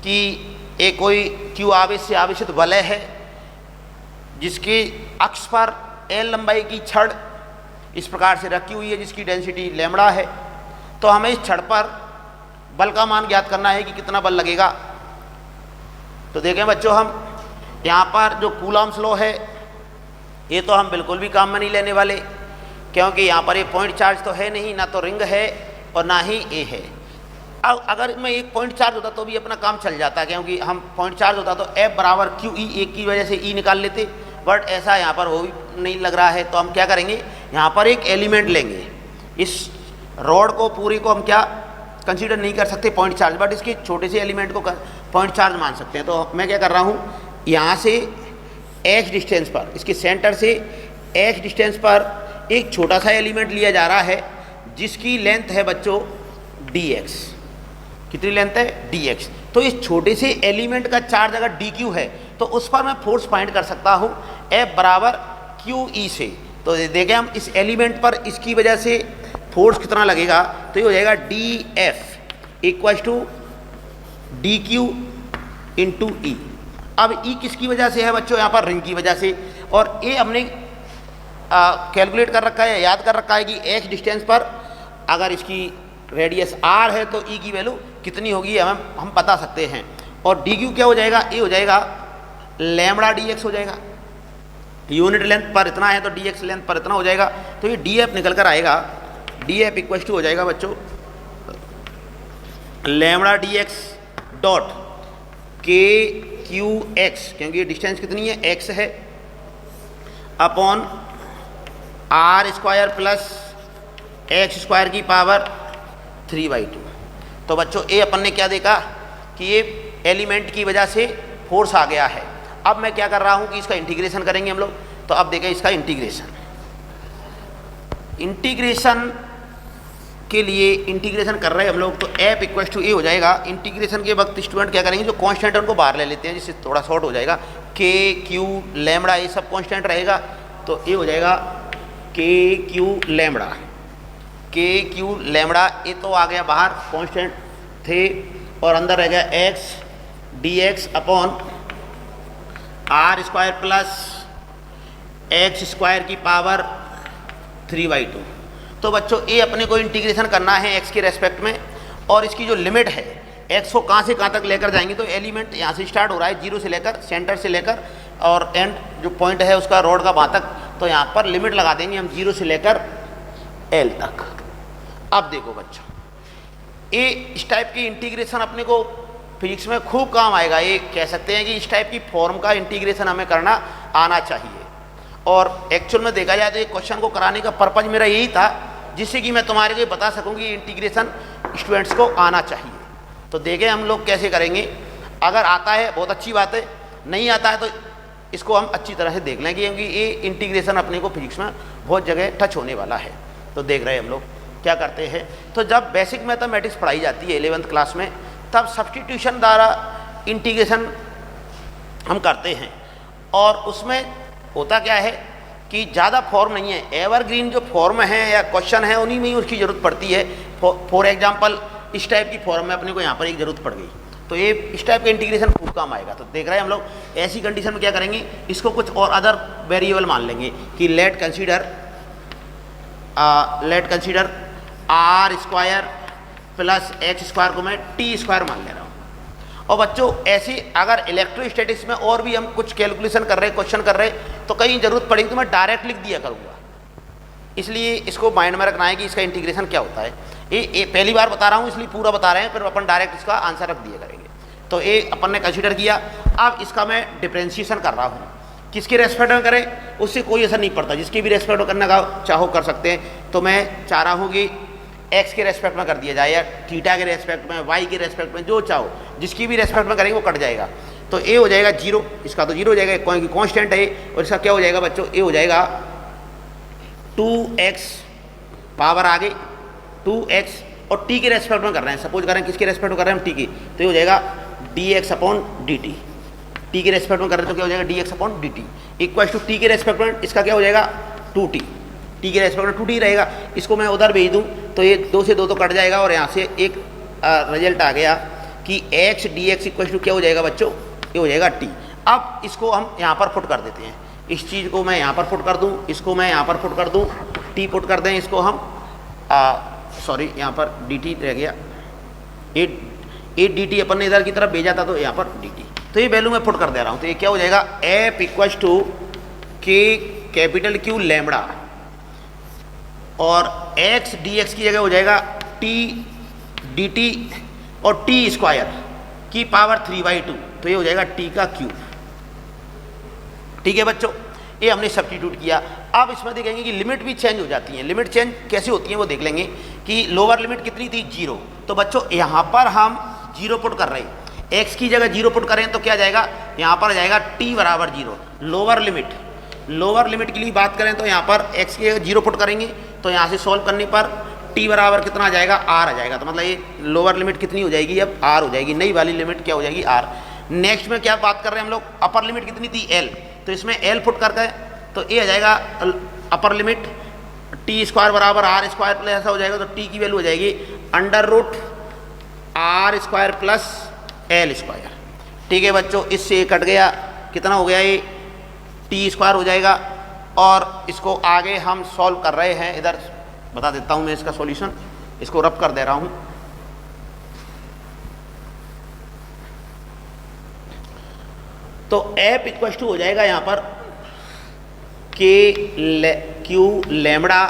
कि एक कोई क्यू आवेश से आवेशित वलय है जिसके अक्ष पर एल लंबाई की छड़ इस प्रकार से रखी हुई है जिसकी डेंसिटी लैम्बडा है। तो हमें इस छड़ पर बल का मान ज्ञात करना है कि कितना बल लगेगा। तो देखें बच्चों, हम यहाँ पर जो कूलॉम्स लॉ है ये तो हम बिल्कुल भी काम में नहीं लेने वाले, क्योंकि यहाँ पर ये पॉइंट चार्ज तो है नहीं, ना तो रिंग है और ना ही ए है। अब अगर मैं एक पॉइंट चार्ज होता तो भी अपना काम चल जाता, क्योंकि हम पॉइंट चार्ज होता तो एफ बराबर क्यू ई, एक की वजह से ई निकाल लेते, बट ऐसा यहाँ पर हो भी नहीं लग रहा है। तो हम क्या करेंगे, यहाँ पर एक एलिमेंट लेंगे, इस रॉड को पूरी को हम क्या कंसीडर नहीं कर सकते पॉइंट चार्ज, बट इसके छोटे से एलिमेंट को पॉइंट चार्ज मान सकते हैं। तो मैं क्या कर रहा हूँ, यहाँ से x डिस्टेंस पर, इसके सेंटर से x डिस्टेंस पर एक छोटा सा एलिमेंट लिया जा रहा है जिसकी लेंथ है बच्चों dx। कितनी लेंथ है, dx। तो इस छोटे से एलिमेंट का चार्ज अगर dq है तो उस पर मैं फोर्स फाइंड कर सकता हूँ F बराबर QE से। तो देखें हम इस एलिमेंट पर इसकी वजह से फोर्स कितना लगेगा, तो ये हो जाएगा dF equal to dq into E. अब ई किसकी वजह से है बच्चों, यहाँ पर रिंग की वजह से, और ये हमने कैलकुलेट कर रखा है, याद कर रखा है कि x डिस्टेंस पर अगर इसकी रेडियस r है तो ई की वैल्यू कितनी होगी हम बता सकते हैं। और dq क्या हो जाएगा, ये हो जाएगा लैम्बडा dx हो जाएगा, यूनिट लेंथ पर इतना है तो dx लेंथ पर इतना हो जाएगा। तो ये df निकल कर आएगा, df इक्वल टू हो जाएगा बच्चों lambda D X dot K Q X, क्योंकि ये डिस्टेंस कितनी है, एक्स है, upon R square plus X square की पावर 3/2। तो बच्चों ये अपन ने क्या देखा कि ये एलिमेंट की वजह से फोर्स आ गया है। अब मैं क्या कर रहा हूँ कि इसका इंटीग्रेशन करेंगे हम लोग। तो अब देखें इसका इंटीग्रेशन के लिए इंटीग्रेशन कर रहे हैं हम लोग। तो एफ इक्वल टू ए हो जाएगा। इंटीग्रेशन के वक्त स्टूडेंट क्या करेंगे, जो कांस्टेंट है उनको बाहर ले लेते हैं, जिससे थोड़ा शॉर्ट हो जाएगा। के क्यू लैम्बडा ये सब कांस्टेंट रहेगा, तो ये हो जाएगा के क्यू लैम्बडा। के क्यू लैम्बडा ये तो आ गया बाहर, कांस्टेंट थे, और अंदर रह गया X D X upon R square plus X square की पावर 3/2। तो बच्चों ये अपने को इंटीग्रेशन करना है एक्स के रेस्पेक्ट में, और इसकी जो लिमिट है एक्स को कहाँ से कहाँ तक लेकर जाएंगे। तो एलिमेंट यहाँ से स्टार्ट हो रहा है, जीरो से लेकर, सेंटर से लेकर, और एंड जो पॉइंट है उसका रोड का वहाँ तक। तो यहाँ पर लिमिट लगा देंगे हम जीरो से लेकर एल तक। अब देखो बच्चों, ये इस टाइप की इंटीग्रेशन अपने को फिजिक्स में खूब काम आएगा। ये कह सकते हैं कि इस टाइप की फॉर्म का इंटीग्रेशन हमें करना आना चाहिए। और एक्चुअल में देखा जाए तो ये क्वेश्चन को कराने का पर्पज मेरा यही था, जिससे कि मैं तुम्हारे को बता सकूं कि इंटीग्रेशन स्टूडेंट्स को आना चाहिए। तो देखें हम लोग कैसे करेंगे। अगर आता है बहुत अच्छी बात है, नहीं आता है तो इसको हम अच्छी तरह से देख लेंगे, क्योंकि ये इंटीग्रेशन अपने को फिजिक्स में बहुत जगह टच होने वाला है। तो देख रहे हैं हम लोग क्या करते हैं। तो जब बेसिक मैथमेटिक्स पढ़ाई जाती है 11th क्लास में, तब सब्स्टिट्यूशन द्वारा इंटीग्रेशन हम करते हैं। और उसमें होता क्या है कि ज़्यादा फॉर्म नहीं है, एवरग्रीन जो फॉर्म है या क्वेश्चन है उन्हीं में ही उसकी ज़रूरत पड़ती है। फॉर एग्जांपल इस टाइप की फॉर्म में अपने को यहाँ पर एक ज़रूरत पड़ गई, तो ये इस टाइप का इंटीग्रेशन खूब काम आएगा। तो देख रहे हैं हम लोग ऐसी कंडीशन में क्या करेंगे, इसको कुछ और अदर वेरिएबल मान लेंगे कि let consider R square plus X square को मैं टी स्क्वायर मान ले रहा हूँ। और बच्चों ऐसी अगर इलेक्ट्रोस्टैटिक्स में और भी हम कुछ कैलकुलेशन कर रहे हैं, क्वेश्चन कर रहे हैं, तो कहीं ज़रूरत पड़ेगी तो मैं डायरेक्ट लिख दिया करूँगा। इसलिए इसको माइंड में रखना है कि इसका इंटीग्रेशन क्या होता है। ये पहली बार बता रहा हूँ, इसलिए पूरा बता रहे हैं, फिर अपन डायरेक्ट इसका आंसर रख दिया करेंगे। तो ये अपन ने कंसीडर किया। अब इसका मैं डिफ्रेंशिएशन कर रहा हूँ, किसके रेस्पेक्ट में करें उससे कोई असर नहीं पड़ता, जिसके भी रेस्पेक्ट में करने का चाहो कर सकते हैं। तो मैं चाह रहा हूँ कि एक्स के रेस्पेक्ट में कर दिया जाए, या थीटा के रेस्पेक्ट में, वाई के रेस्पेक्ट में, जो चाहो जिसकी भी रेस्पेक्ट में करेंगे वो कट जाएगा। तो ए हो जाएगा जीरो, इसका तो जीरो हो जाएगा क्योंकि कांस्टेंट है। और इसका क्या हो जाएगा बच्चों, ए हो जाएगा 2x पावर आगे 2x, और टी के रेस्पेक्ट में कर रहे हैं, सपोज कर रहे हैं किसके रेस्पेक्ट में कर रहे हैं हम, टी की। तो ये हो जाएगा dx अपॉन dt। टी के रेस्पेक्ट में कर रहे हैं तो क्या हो जाएगा dx upon dt equal to T के रेस्पेक्ट में इसका क्या हो जाएगा 2t। टी के रेस्पेक्ट में 2t रहेगा। इसको मैं उधर भेज दूँ तो ये 2 से 2 तो कट जाएगा, और यहाँ से एक रिजल्ट आ गया कि x dx इक्वल टू क्या हो जाएगा बच्चों, ये हो जाएगा t। अब इसको हम यहाँ पर पुट कर देते हैं, इस चीज़ को मैं यहाँ पर पुट कर दूँ, इसको मैं यहाँ पर पुट कर दूँ, t पुट कर दें, इसको हम सॉरी यहाँ पर dt रह गया, ये dt अपन ने इधर की तरफ भेजा था तो यहाँ पर dt। तो ये वैल्यू मैं पुट कर दे रहा हूँ। तो ये क्या हो जाएगा f इक्वल टू के कैपिटल Q लैम्बडा, और x dx की जगह हो जाएगा t dt और t स्क्वायर की पावर 3/2। तो ये हो जाएगा t का क्यूब। ठीक है बच्चों, ये हमने सब्स्टिट्यूट किया। अब इसमें देखेंगे कि लिमिट भी चेंज हो जाती है। लिमिट चेंज कैसे होती है वो देख लेंगे कि लोअर लिमिट कितनी थी 0। तो बच्चों यहाँ पर हम 0 पुट कर रहे हैं, x की जगह 0 पुट करें तो क्या जाएगा, यहाँ पर जाएगा t बराबर 0। लोअर लिमिट के लिए बात करें तो यहाँ पर x की जगह 0 पुट करेंगे, तो यहाँ से सॉल्व करने पर t बराबर कितना आ जाएगा, r आ जाएगा। तो मतलब ये लोअर लिमिट कितनी हो जाएगी, अब r हो जाएगी, नई वाली लिमिट क्या हो जाएगी r। नेक्स्ट में क्या बात कर रहे हैं हम लोग, अपर लिमिट कितनी थी l, तो इसमें l पुट करके तो ये आ जाएगा अपर लिमिट t स्क्वायर बराबर r स्क्वायर प्लस ऐसा हो जाएगा। तो t की वैल्यू हो जाएगी under root r square plus l square. ठीक है बच्चों, इससे ये कट गया, कितना हो गया ये t स्क्वायर हो जाएगा। और इसको आगे हम सॉल्व कर रहे हैं, इधर बता देता हूँ मैं इसका सॉल्यूशन, इसको रब कर दे रहा हूँ। तो f इक्वल टू हो जाएगा यहाँ पर के क्यू लैम्बडा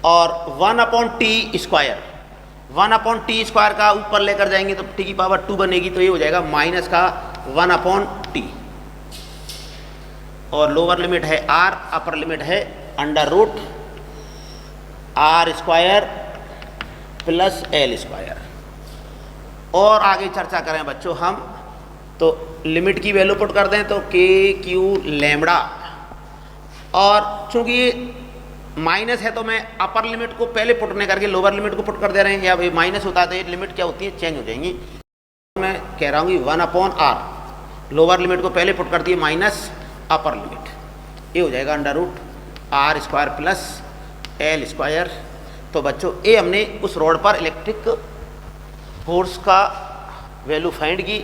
और 1/t स्क्वायर 1/t² का ऊपर लेकर जाएंगे तो t की पावर 2 बनेगी, तो ये हो जाएगा माइनस का 1/t। और लोअर लिमिट है r, अपर लिमिट है √r² प्लस l²। और आगे चर्चा करें बच्चों हम, तो लिमिट की वैल्यू पुट कर दें तो k∞, और चूंकि ये माइनस है तो मैं अपर लिमिट को पहले पुट नहीं करके लोअर लिमिट को पुट कर दे रहे हैं, या भाई माइनस होता है तो ये लिमिट क्या होती है, चेंज हो जाएंगी। मैं कह रहा हूँ कि 1/r, लोअर लिमिट को पहले पुट कर दिए माइनस अपर लिमिट, ये हो जाएगा √r² प्लस l²। तो बच्चों ये हमने उस रोड पर इलेक्ट्रिक फोर्स का वैल्यू फाइंड की।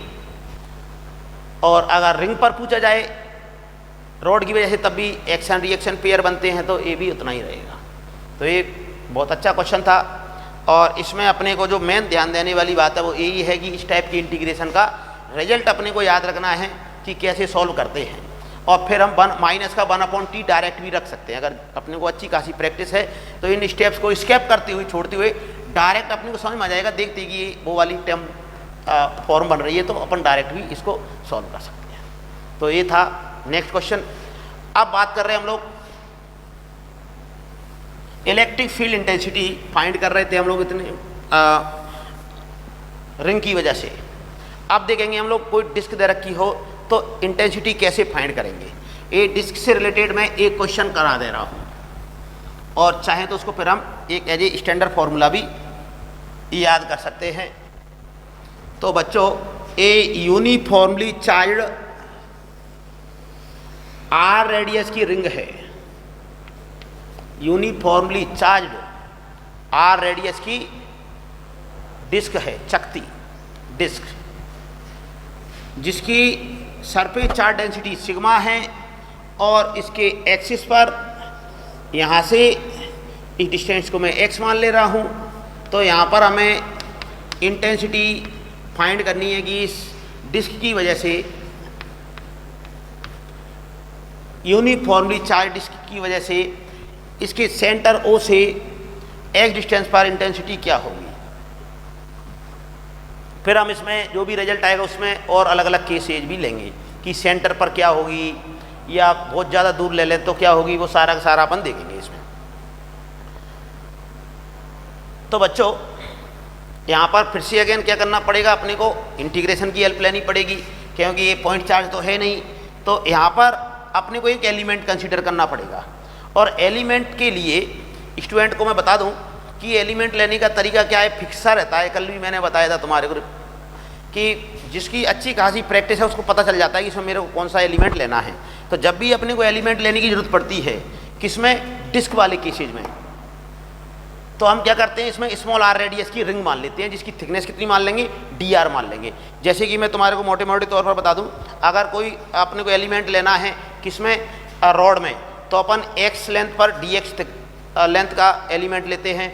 और अगर रिंग पर पूछा जाए रोड की वजह से, तब भी एक्शन रिएक्शन पेयर बनते हैं, तो ये भी उतना ही रहेगा। तो ये बहुत अच्छा क्वेश्चन था। और इसमें अपने को जो मेन ध्यान देने वाली बात है वो यही है कि इस टाइप की इंटीग्रेशन का रिजल्ट अपने को याद रखना है कि कैसे सॉल्व करते हैं। और फिर हम माइनस का 1/t डायरेक्ट भी रख सकते हैं। अगर अपने को अच्छी खासी प्रैक्टिस है तो इन स्टेप्स को स्किप करते हुए, छोड़ते हुए डायरेक्ट अपने को समझ में आ जाएगा। देखते कि ये वो वाली टर्म फॉर्म बन रही है तो अपन डायरेक्ट भी इसको सॉल्व कर सकते हैं। तो ये था नेक्स्ट क्वेश्चन। अब बात कर रहे हैं हम लोग इलेक्ट्रिक फील्ड इंटेंसिटी फाइंड कर रहे थे हम लोग इतने रिंग की वजह से। अब देखेंगे हम लोग कोई डिस्क दे रखी हो तो इंटेंसिटी कैसे फाइंड करेंगे। ये डिस्क से रिलेटेड मैं एक क्वेश्चन करा दे रहा हूँ, और चाहे तो उसको फिर हम एक एज ए स्टैंडर्ड फॉर्मूला भी याद कर सकते हैं। तो बच्चों, ए यूनिफॉर्मली चार्ज्ड r रेडियस की रिंग है, यूनिफॉर्मली चार्ज्ड r रेडियस की डिस्क है, चकती डिस्क, जिसकी सरफेस चार्ज डेंसिटी सिग्मा है, और इसके एक्सिस पर यहाँ से इस डिस्टेंस को मैं x मान ले रहा हूँ। तो यहाँ पर हमें इंटेंसिटी फाइंड करनी है कि इस डिस्क की वजह से, यूनिफॉर्मली चार्ज डिस्क की वजह से इसके सेंटर O से x डिस्टेंस पर इंटेंसिटी क्या होगी। फिर हम इसमें जो भी रिजल्ट आएगा उसमें और अलग अलग केसेज भी लेंगे कि सेंटर पर क्या होगी, या बहुत ज़्यादा दूर ले लें तो क्या होगी, वो सारा का सारा अपन देखेंगे इसमें। तो बच्चों, यहाँ पर फिर से अगेन क्या करना पड़ेगा, अपने को इंटीग्रेशन की हेल्प लेनी पड़ेगी, क्योंकि ये पॉइंट चार्ज तो है नहीं। तो यहाँ पर अपने को एक एलिमेंट कंसीडर करना पड़ेगा। और एलिमेंट के लिए स्टूडेंट को मैं बता दूं कि एलिमेंट लेने का तरीका क्या है, फिक्सा रहता है। कल भी मैंने बताया था तुम्हारे को कि जिसकी अच्छी खासी प्रैक्टिस है उसको पता चल जाता है कि इसमें मेरे को कौन सा एलिमेंट लेना है। तो जब भी अपने को एलिमेंट लेने की जरूरत पड़ती है, किसमें, डिस्क वाले केसेज में, तो हम क्या करते हैं, इसमें स्मॉल r रेडियस की रिंग मान लेते हैं, जिसकी थिकनेस कितनी मान लेंगे, dr मान लेंगे। जैसे कि मैं तुम्हारे को मोटे मोटे तौर पर बता दूं, अगर कोई अपने को एलिमेंट लेना है किसमें, रॉड में, तो अपन x लेंथ पर dx लेंथ का एलिमेंट लेते हैं।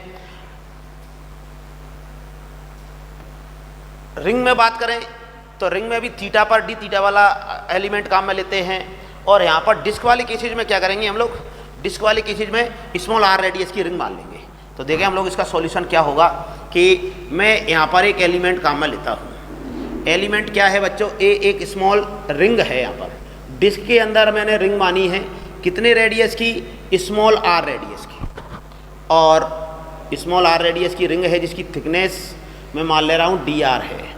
रिंग में बात करें तो रिंग में भी थीटा पर d थीटा वाला एलिमेंट काम में लेते हैं। और यहाँ पर डिस्क वाले केसेज में क्या करेंगे हम लोग, डिस्क वाले केसेज में स्मॉल r रेडियस की रिंग मान लेंगे। तो देखें हम लोग इसका सॉल्यूशन क्या होगा कि मैं यहाँ पर एक एलिमेंट काम में लेता हूँ। एलिमेंट क्या है बच्चों, एक स्मॉल रिंग है। यहाँ पर डिस्क के अंदर मैंने रिंग मानी है कितने रेडियस की, स्मॉल r रेडियस की। और स्मॉल r रेडियस की रिंग है जिसकी थिकनेस मैं मान ले रहा हूँ dr है।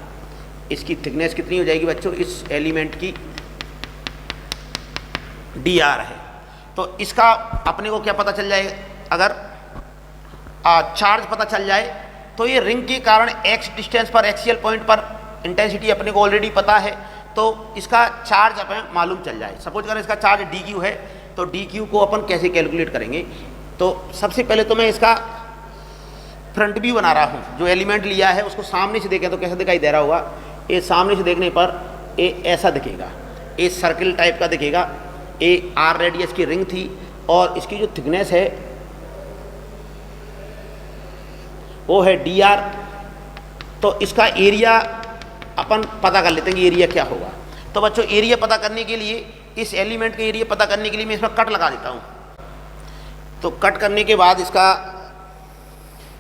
इसकी थिकनेस कितनी हो जाएगी बच्चों, इस एलिमेंट की dr है। तो इसका अपने को क्या पता चल जाए, अगर चार्ज पता चल जाए तो ये रिंग के कारण x डिस्टेंस पर, एक्सियल पॉइंट पर इंटेंसिटी अपने को ऑलरेडी पता है, तो इसका चार्ज अपन मालूम चल जाए। सपोज करें इसका चार्ज dq है, तो dq को अपन कैसे कैलकुलेट करेंगे। तो सबसे पहले तो मैं इसका फ्रंट व्यू बना रहा हूँ। जो एलिमेंट लिया है उसको सामने से देखें तो कैसा दिखाई दे रहा होगा, ये सामने से देखने पर ये ऐसा दिखेगा, ये सर्किल टाइप का दिखेगा। ये r रेडियस की रिंग थी और इसकी जो थिकनेस है वो है dr। तो इसका एरिया अपन पता कर लेते हैं कि एरिया क्या होगा। तो बच्चों, एरिया पता करने के लिए, इस एलिमेंट के एरिया पता करने के लिए मैं इसमें कट लगा देता हूँ। तो कट करने के बाद इसका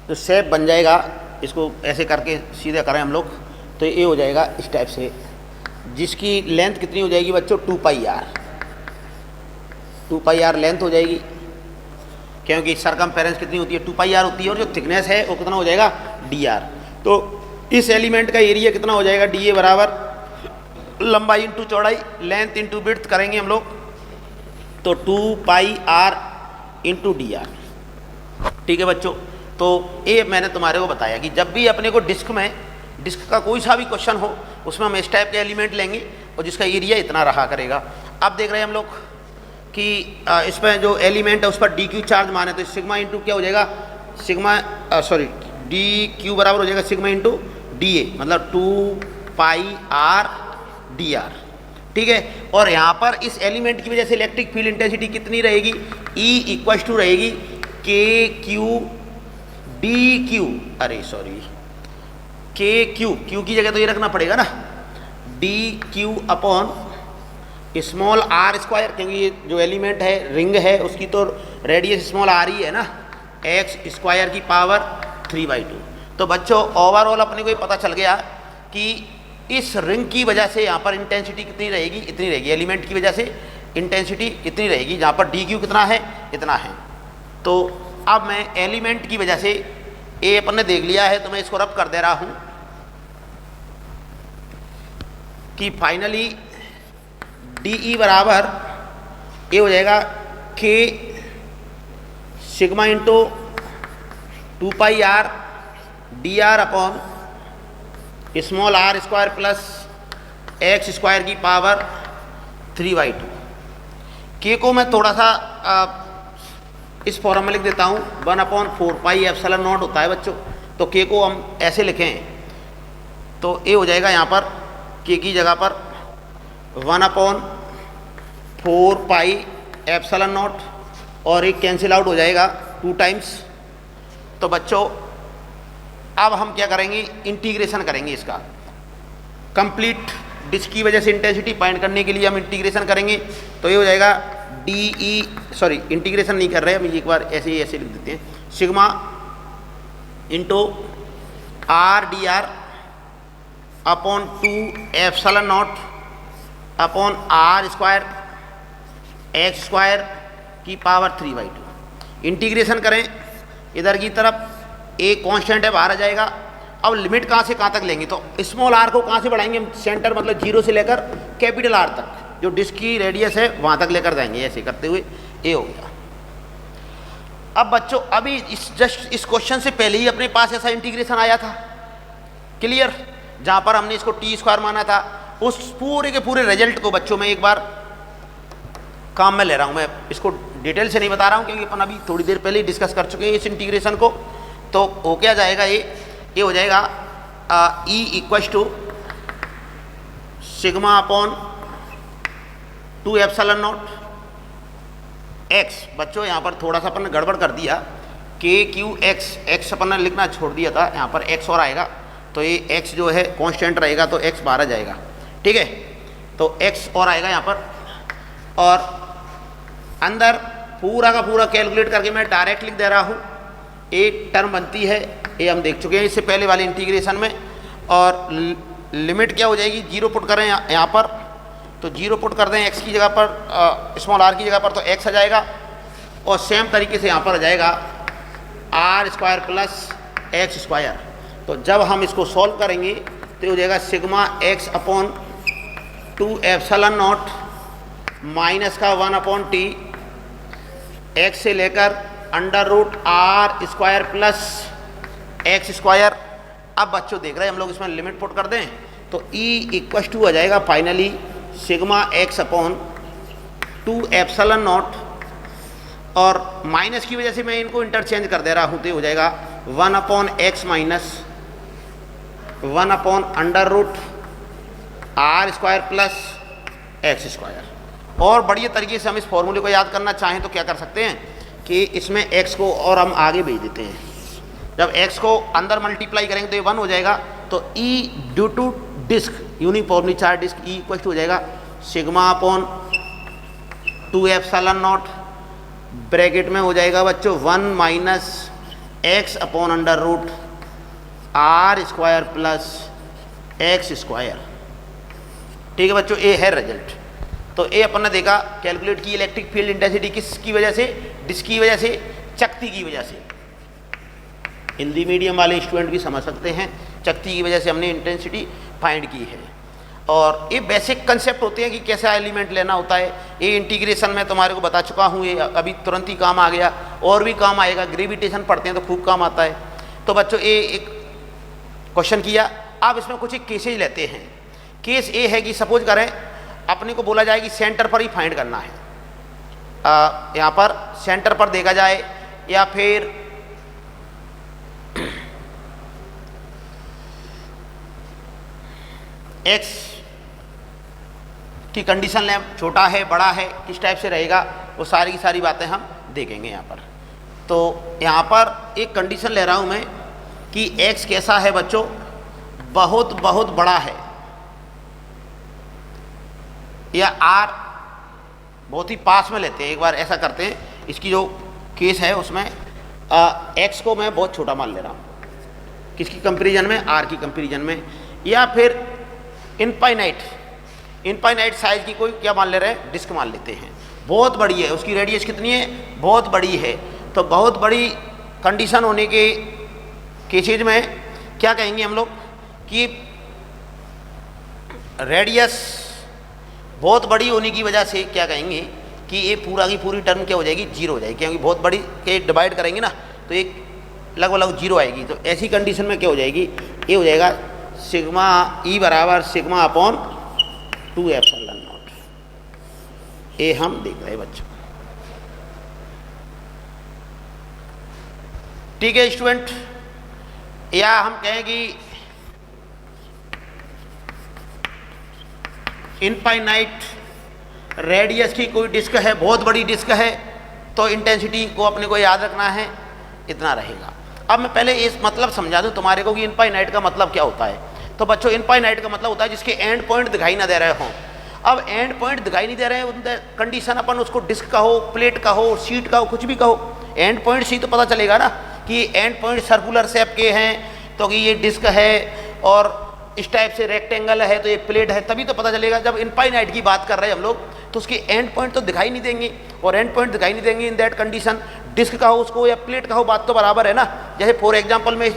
जो शेप बन जाएगा इसको ऐसे करके सीधे करें हम लोग तो ये हो जाएगा इस टाइप से, जिसकी लेंथ कितनी हो जाएगी बच्चों 2 pi are, 2 pi are length हो जाएगी, क्योंकि सरकमफेरेंस कितनी होती है 2 पाई आर होती है, और जो थिकनेस है वो कितना हो जाएगा डी आर। तो इस एलिमेंट का एरिया कितना हो जाएगा डी ए बराबर लंबाई इंटू चौड़ाई, लेंथ इंटू विड्थ करेंगे हम लोग तो 2 pi are into D R. ठीक है बच्चों, तो ये मैंने तुम्हारे को बताया कि जब भी अपने को डिस्क का कोई सा भी क्वेश्चन हो उसमें हम इस टाइप के एलिमेंट लेंगे और जिसका एरिया इतना रहा करेगा। अब देख रहे हैं हम लोग कि इसमें जो एलिमेंट है उस पर डी क्यू चार्ज माने तो सिग्मा इंटू क्या हो जाएगा डी क्यू बराबर हो जाएगा सिग्मा इंटू डी ए, मतलब 2 पाई आर डी आर। ठीक है, और यहाँ पर इस एलिमेंट की वजह से इलेक्ट्रिक फील्ड इंटेंसिटी कितनी रहेगी, E इक्वल टू रहेगी K Q D Q, K Q की जगह तो ये रखना पड़ेगा ना, D Q upon small R square, क्योंकि ये जो एलिमेंट है रिंग है उसकी तो रेडियस स्मॉल आर ही है ना, एक्स स्क्वायर की पावर 3/2। तो बच्चों ओवरऑल अपने को ये पता चल गया कि इस रिंग की वजह से यहाँ पर इंटेंसिटी कितनी रहेगी, इतनी रहेगी, एलिमेंट की वजह से इंटेंसिटी कितनी रहेगी, जहाँ पर डी क्यू कितना है इतना है। तो अब मैं एलिमेंट की वजह से ए अपन ने देख लिया है तो मैं इसको रब कर दे रहा हूँ कि फाइनली डी ई बराबर ये हो जाएगा K sigma into 2 pi R D R upon small R square plus X square की पावर 3/2। के को मैं थोड़ा सा इस फॉर्म में लिख देता हूँ 1/4 पाई एप्सिलॉन नॉट होता है बच्चों, तो के को हम ऐसे लिखें तो ये हो जाएगा यहाँ पर के की जगह पर 1/4 पाई एप्सिलॉन नॉट और एक कैंसिल आउट हो जाएगा 2 टाइम्स। तो बच्चों अब हम क्या करेंगे, इंटीग्रेशन करेंगे इसका कंप्लीट डिस्क की वजह से इंटेंसिटी फाइंड करने के लिए हम इंटीग्रेशन करेंगे। तो ये हो जाएगा इंटीग्रेशन नहीं कर रहे हम, एक बार ऐसे ही ऐसे लिख देते हैं, sigma into R D R upon 2 epsilon naught upon R square X square की पावर 3/2। इंटीग्रेशन करें इधर की तरफ, ए कांस्टेंट है बाहर आ जाएगा। अब लिमिट कहाँ से कहाँ तक लेंगे, तो स्मॉल आर को कहाँ से बढ़ाएंगे हम, सेंटर मतलब 0 से लेकर कैपिटल आर तक, जो डिस्क की रेडियस है वहाँ तक लेकर जाएंगे, ऐसे करते हुए ए हो गया। अब बच्चों अभी इस क्वेश्चन से पहले ही अपने पास ऐसा इंटीग्रेशन आया था, क्लियर, जहाँ पर हमने इसको टी स्क्वायर माना था। उस पूरे के पूरे रिजल्ट को बच्चों में एक बार काम में ले रहा हूँ, मैं इसको डिटेल से नहीं बता रहा हूँ क्योंकि अपन अभी थोड़ी देर पहले ही डिस्कस कर चुके हैं इस इंटीग्रेशन को। तो हो क्या जाएगा, ये हो जाएगा E equal to sigma upon 2 epsilon naught X. बच्चों यहाँ पर थोड़ा सा अपन ने गड़बड़ कर दिया, के क्यू एक्स अपन ने लिखना छोड़ दिया था, यहाँ पर एक्स और आएगा तो ये एक्स जो है कांस्टेंट रहेगा तो एक्स बाहर आ जाएगा। ठीक है, तो एक्स और आएगा यहाँ पर, और अंदर पूरा का पूरा कैलकुलेट करके मैं डायरेक्ट लिख दे रहा हूँ। एक टर्म बनती है, ये हम देख चुके हैं इससे पहले वाले इंटीग्रेशन में, और लिमिट क्या हो जाएगी, 0 पुट करें यहाँ पर, तो 0 पुट कर दें एक्स की जगह पर, स्मॉल आर की जगह पर, तो एक्स आ जाएगा, और सेम तरीके से यहाँ पर आ जाएगा R square plus X square. तो जब हम इसको सॉल्व करेंगे तो हो जाएगा sigma X upon 2 epsilon naught minus का 1/t एक्स से लेकर under root R square plus X square. अब बच्चों देख रहे हैं हम लोग इसमें लिमिट पुट कर दें तो E इक्वल टू आ जाएगा finally sigma X upon 2 epsilon not, और माइनस की वजह से मैं इनको इंटरचेंज कर दे रहा हूँ, तो ये हो जाएगा 1/x minus 1 under root R square plus X square. और बढ़िया तरीके से हम इस फॉर्मूले को याद करना चाहें तो क्या कर सकते हैं कि इसमें x को और हम आगे भेज देते हैं, जब x को अंदर मल्टीप्लाई करेंगे तो ये 1 हो जाएगा। तो E due to disc uniformly charge disc E equal हो जाएगा sigma upon 2 epsilon naught, bracket में हो जाएगा बच्चों 1 minus X upon under root R square plus X square. ठीक है बच्चों, ये है रिजल्ट। तो ये अपन ने देखा कैलकुलेट की इलेक्ट्रिक फील्ड इंटेंसिटी किसकी वजह से, डिस्क की वजह से, चकती की वजह से। हिंदी मीडियम वाले स्टूडेंट भी समझ सकते हैं, चकती की वजह से हमने इंटेंसिटी फाइंड की है। और ये बेसिक कंसेप्ट होते हैं कि कैसा एलिमेंट लेना होता है। ये इंटीग्रेशन में तुम्हारे को बता चुका हूँ, ये अभी तुरंत ही काम आ गया, और भी काम आएगा। ग्रेविटेशन पढ़ते हैं तो खूब काम आता है। तो बच्चों ये एक क्वेश्चन किया। अब इसमें कुछ एक केसेज लेते हैं। केस ये है कि सपोज करें अपने को बोला जाए कि सेंटर पर ही फाइंड करना है। यहाँ पर सेंटर पर देखा जाए, या फिर एक्स की कंडीशन लें, छोटा है बड़ा है किस टाइप से रहेगा, वो सारी की सारी बातें हम देखेंगे यहाँ पर। तो यहाँ पर एक कंडीशन ले रहा हूँ मैं कि एक्स कैसा है बच्चों, बहुत बहुत बड़ा है, या आर बहुत ही पास में लेते हैं। एक बार ऐसा करते हैं, इसकी जो केस है उसमें एक्स को मैं बहुत छोटा मान ले रहा हूँ, किसकी कंपेरिजन में, आर की कंपेरिजन में। या फिर इनफाइनाइट साइज की कोई क्या मान ले रहे हैं, डिस्क मान लेते हैं। बहुत बड़ी है, उसकी रेडियस कितनी है, बहुत बड़ी है। तो बहुत बड़ी कंडीशन होने के केसेज में क्या कहेंगे हम लोग कि रेडियस बहुत बड़ी होने की वजह से क्या कहेंगे कि ये पूरा की पूरी टर्म क्या हो जाएगी, जीरो हो जाएगी। क्योंकि बहुत बड़ी के डिवाइड करेंगे ना तो एक लगभग जीरो आएगी। तो ऐसी कंडीशन में क्या हो जाएगी, ये हो जाएगा सिग्मा ई बराबर सिग्मा अपॉन 2 एप्सिलॉन नॉट। ये हम देख रहे हैं बच्चों। ठीक है स्टूडेंट, या हम कहें कि इनफाइनाइट रेडियस की कोई डिस्क है, बहुत बड़ी डिस्क है, तो इंटेंसिटी को अपने को याद रखना है, इतना रहेगा। अब मैं पहले इस मतलब समझा दूं तुम्हारे को कि इनफाइनाइट का मतलब क्या होता है। तो बच्चों इनफाइनाइट का मतलब होता है जिसके एंड पॉइंट दिखाई ना दे रहे हों। अब एंड पॉइंट दिखाई नहीं दे रहे हैं, कंडीशन अपन उसको डिस्क का हो, प्लेट का हो, शीट का हो, कुछ भी का हो, एंड पॉइंट से ही तो पता चलेगा ना कि एंड पॉइंट सर्कुलर शेप के हैं तो कि ये डिस्क है, और इस टाइप से रेक्टेंगल है तो ये प्लेट है, तभी तो पता चलेगा। जब इनफाइनाइट की बात कर रहे हैं हम लोग तो उसके एंड पॉइंट तो दिखाई नहीं देंगे, और एंड पॉइंट दिखाई नहीं देंगे इन दैट कंडीशन, डिस्क का हो उसको या प्लेट का हो, बात तो बराबर है ना। जैसे फॉर एग्जांपल में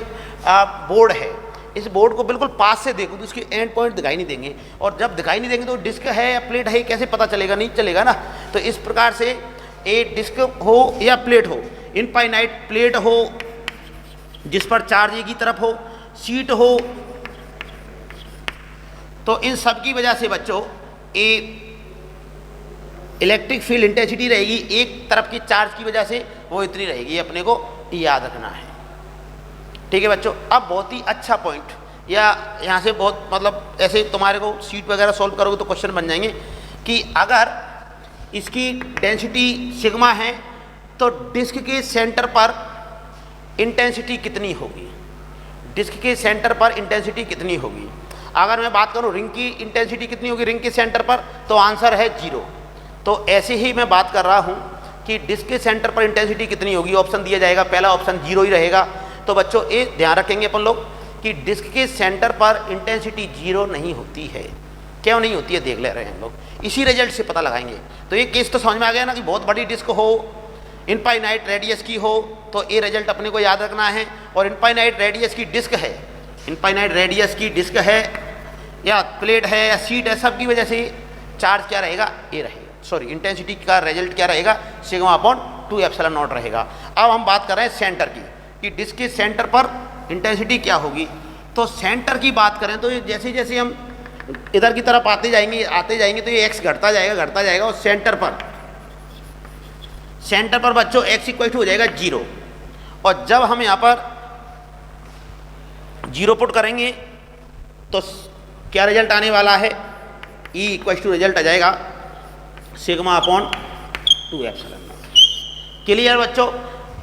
बोर्ड है, इस बोर्ड को बिल्कुल पास से देखो तो उसके एंड पॉइंट दिखाई नहीं देंगे, और जब दिखाई नहीं देंगे तो डिस्क है या प्लेट है कैसे पता चलेगा, नहीं चलेगा ना। तो इस प्रकार से ए डिस्क हो या प्लेट हो, इनफाइनाइट प्लेट हो जिस पर चार्ज एक ही तरफ हो, शीट हो, तो इन सब की वजह से बच्चों ए इलेक्ट्रिक फील्ड इंटेंसिटी रहेगी एक तरफ की चार्ज की वजह से, वो इतनी रहेगी, अपने को याद रखना है। ठीक है बच्चों, अब बहुत ही अच्छा पॉइंट, या यहाँ से बहुत मतलब ऐसे तुम्हारे को सीट वगैरह सॉल्व करोगे तो क्वेश्चन बन जाएंगे कि अगर इसकी डेंसिटी सिग्मा है तो डिस्क के सेंटर पर इंटेंसिटी कितनी होगी, डिस्क के सेंटर पर इंटेंसिटी कितनी होगी। अगर मैं बात करूं रिंग की इंटेंसिटी कितनी होगी रिंग के सेंटर पर, तो आंसर है 0। तो ऐसे ही मैं बात कर रहा हूं कि डिस्क के सेंटर पर इंटेंसिटी कितनी होगी, ऑप्शन दिया जाएगा, पहला ऑप्शन 0 ही रहेगा। तो बच्चों ये ध्यान रखेंगे अपन लोग कि डिस्क के सेंटर पर इंटेंसिटी 0 नहीं होती है। क्यों नहीं होती है देख ले रहे हैं हम लोग, इसी रिजल्ट से पता लगाएंगे। तो ये केस तो समझ में आ गया ना कि बहुत बड़ी डिस्क हो, इनफाइनाइट रेडियस की हो, तो ये रिजल्ट अपने को याद रखना है। और इनफाइनाइट रेडियस की डिस्क है, इनफाइनाइट रेडियस की डिस्क है या प्लेट है या शीट है, सब की वजह से चार्ज क्या रहेगा, ये रहेगा, सॉरी इंटेंसिटी का रिजल्ट क्या रहेगा, सिग्मा अपॉन 2 एप्सिलॉन नॉट रहेगा। अब हम बात कर रहे हैं सेंटर की कि डिस्क के सेंटर पर इंटेंसिटी क्या होगी। तो सेंटर की बात करें तो जैसे जैसे हम इधर की तरफ आते जाएंगे तो ये एक्स घटता जाएगा, और सेंटर पर बच्चों एक्स इक्वल टू हो जाएगा 0। और जब हम यहाँ पर 0 पुट करेंगे तो क्या रिजल्ट आने वाला है, ई इक्वल टू रिजल्ट आ जाएगा sigma upon 2 epsilon not. Clear बच्चों।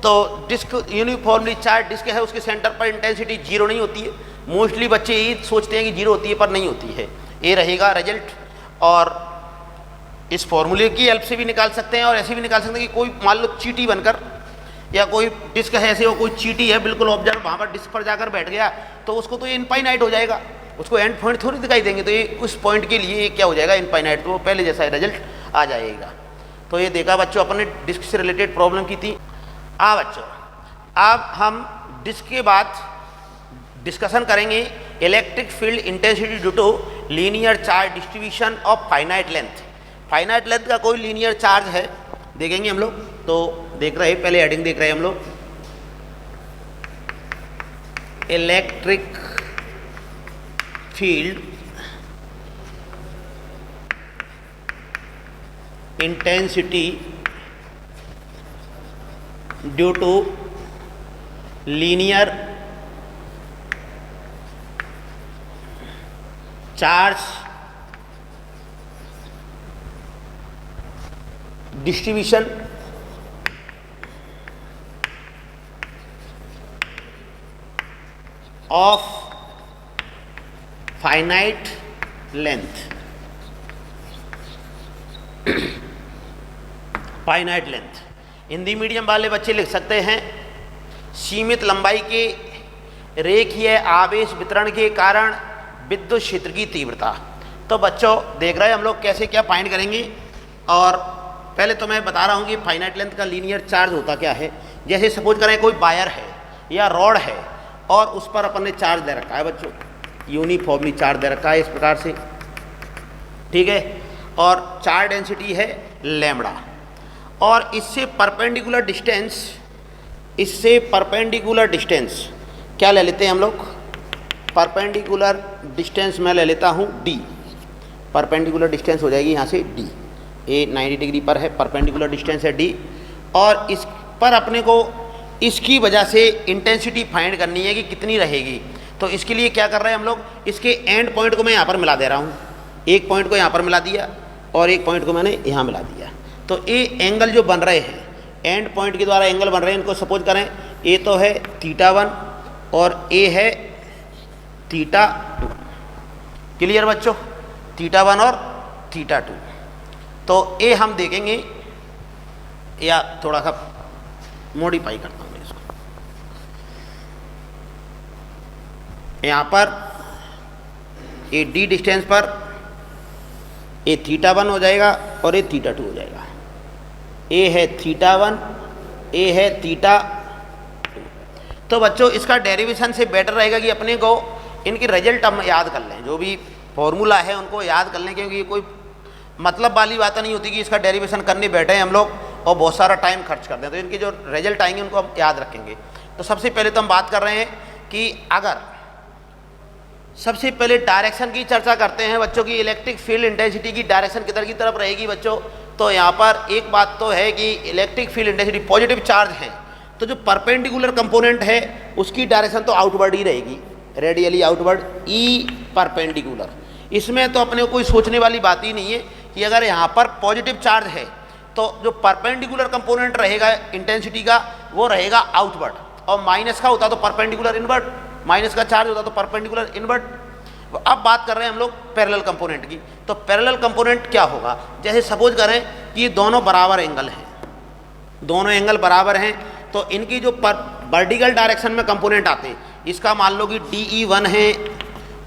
तो डिस्क यूनिफॉर्मली चार्ज डिस्क है, उसके सेंटर पर इंटेंसिटी 0 नहीं होती है। मोस्टली बच्चे यही सोचते हैं कि 0 होती है, पर नहीं होती है। ये रहेगा रिजल्ट, और इस फॉर्मूले की हेल्प से भी निकाल सकते हैं और ऐसे भी निकाल सकते हैं कि कोई मान लो चीटी बनकर या कोई डिस्क है ऐसे, वो कोई चीटी है बिल्कुल ऑब्जर्व वहाँ पर डिस्क पर जाकर बैठ गया, तो उसको तो ये इनफाइनाइट हो जाएगा, उसको एंड पॉइंट थोड़ी दिखाई देंगे, तो ये उस पॉइंट के लिए क्या हो जाएगा, इनफाइनाइट, तो वो पहले जैसा रिजल्ट आ जाएगा। तो ये देखा बच्चों अपन ने डिस्क से रिलेटेड प्रॉब्लम की थी। बच्चों अब हम डिस्क के बाद डिस्कशन करेंगे electric field intensity due to linear charge distribution of finite length. Finite length का कोई लीनियर चार्ज है, देखेंगे हम लोग, तो देख रहे हैं, पहले हेडिंग देख रहे हैं हम लोग, electric field intensity due to linear charge distribution of finite length. Finite length Hindi medium वाले बच्चे लिख सकते हैं सीमित लंबाई के रेखीय आवेश वितरण के कारण विद्युत क्षेत्र की तीव्रता। तो बच्चों देख रहे हैं हम लोग कैसे क्या फाइंड करेंगे, और पहले तो मैं बता रहा हूँ कि फाइनाइट लेंथ का लीनियर चार्ज होता क्या है। जैसे सपोज करें कोई वायर है या रॉड है और उस पर अपन ने चार्ज दे रखा है बच्चों, यूनिफॉर्मली चार्ज दे रखा है इस प्रकार से, ठीक है, और चार्ज डेंसिटी है लैम्बडा, और इससे परपेंडिकुलर डिस्टेंस क्या ले लेते हैं हम लोग, परपेंडिकुलर डिस्टेंस मैं ले लेता हूँ d, परपेंडिकुलर डिस्टेंस हो जाएगी यहाँ से d, ये 90 डिग्री पर है, परपेंडिकुलर डिस्टेंस है d, और इस पर अपने को इसकी वजह से इंटेंसिटी फाइंड करनी है कि कितनी रहेगी। तो इसके लिए क्या कर रहे हैं हम लोग, इसके एंड पॉइंट को मैं यहाँ पर मिला दे रहा हूँ, एक पॉइंट को यहाँ पर मिला दिया और एक पॉइंट को मैंने यहाँ मिला दिया। तो ये एंगल जो बन रहे हैं, एंड पॉइंट के द्वारा एंगल बन रहे हैं, इनको सपोज करें ए तो है θ1 और ए है θ2। क्लियर बच्चों, θ1 और θ2। तो ए हम देखेंगे, या थोड़ा सा मॉडिफाई करता हूँ इसको, यहाँ पर ए डी डिस्टेंस पर ए θ1 हो जाएगा और ए θ2 हो जाएगा। ए है θ1, ए है θ2। तो बच्चों इसका डेरिवेशन से बेटर रहेगा कि अपने को इनकी रिजल्ट हम याद कर लें, जो भी फॉर्मूला है उनको याद कर लें, क्योंकि ये कोई मतलब वाली बात नहीं होती कि इसका डेरिवेशन करने बैठे हैं हम लोग और बहुत सारा टाइम खर्च कर दें। तो इनके जो रिजल्ट आएंगे उनको हम याद रखेंगे। तो सबसे पहले तो हम बात कर रहे हैं कि अगर सबसे पहले डायरेक्शन की चर्चा करते हैं बच्चों की, इलेक्ट्रिक फील्ड इंटेंसिटी की डायरेक्शन किधर की तरफ रहेगी बच्चों। तो यहाँ पर एक बात तो है कि electric field intensity positive charge है, तो जो परपेंडिकुलर कंपोनेंट है उसकी डायरेक्शन तो आउटवर्ड ही रहेगी, रेडियली आउटवर्ड, ई परपेंडिकुलर। इसमें तो अपने को कोई सोचने वाली बात ही नहीं है कि अगर यहाँ पर पॉजिटिव चार्ज है तो जो परपेंडिकुलर कंपोनेंट रहेगा इंटेंसिटी का वो रहेगा आउटवर्ड, और माइनस का होता तो परपेंडिकुलर इनवर्ड, माइनस का चार्ज होता तो परपेंडिकुलर इनवर्ड। अब बात कर रहे हैं हम लोग पैरेलल कंपोनेंट की। तो पैरेलल कंपोनेंट क्या होगा, जैसे सपोज करें कि ये दोनों बराबर एंगल हैं, दोनों एंगल बराबर हैं, तो इनकी जो वर्टिकल डायरेक्शन में कंपोनेंट आते हैं, इसका मान लो कि DE1 है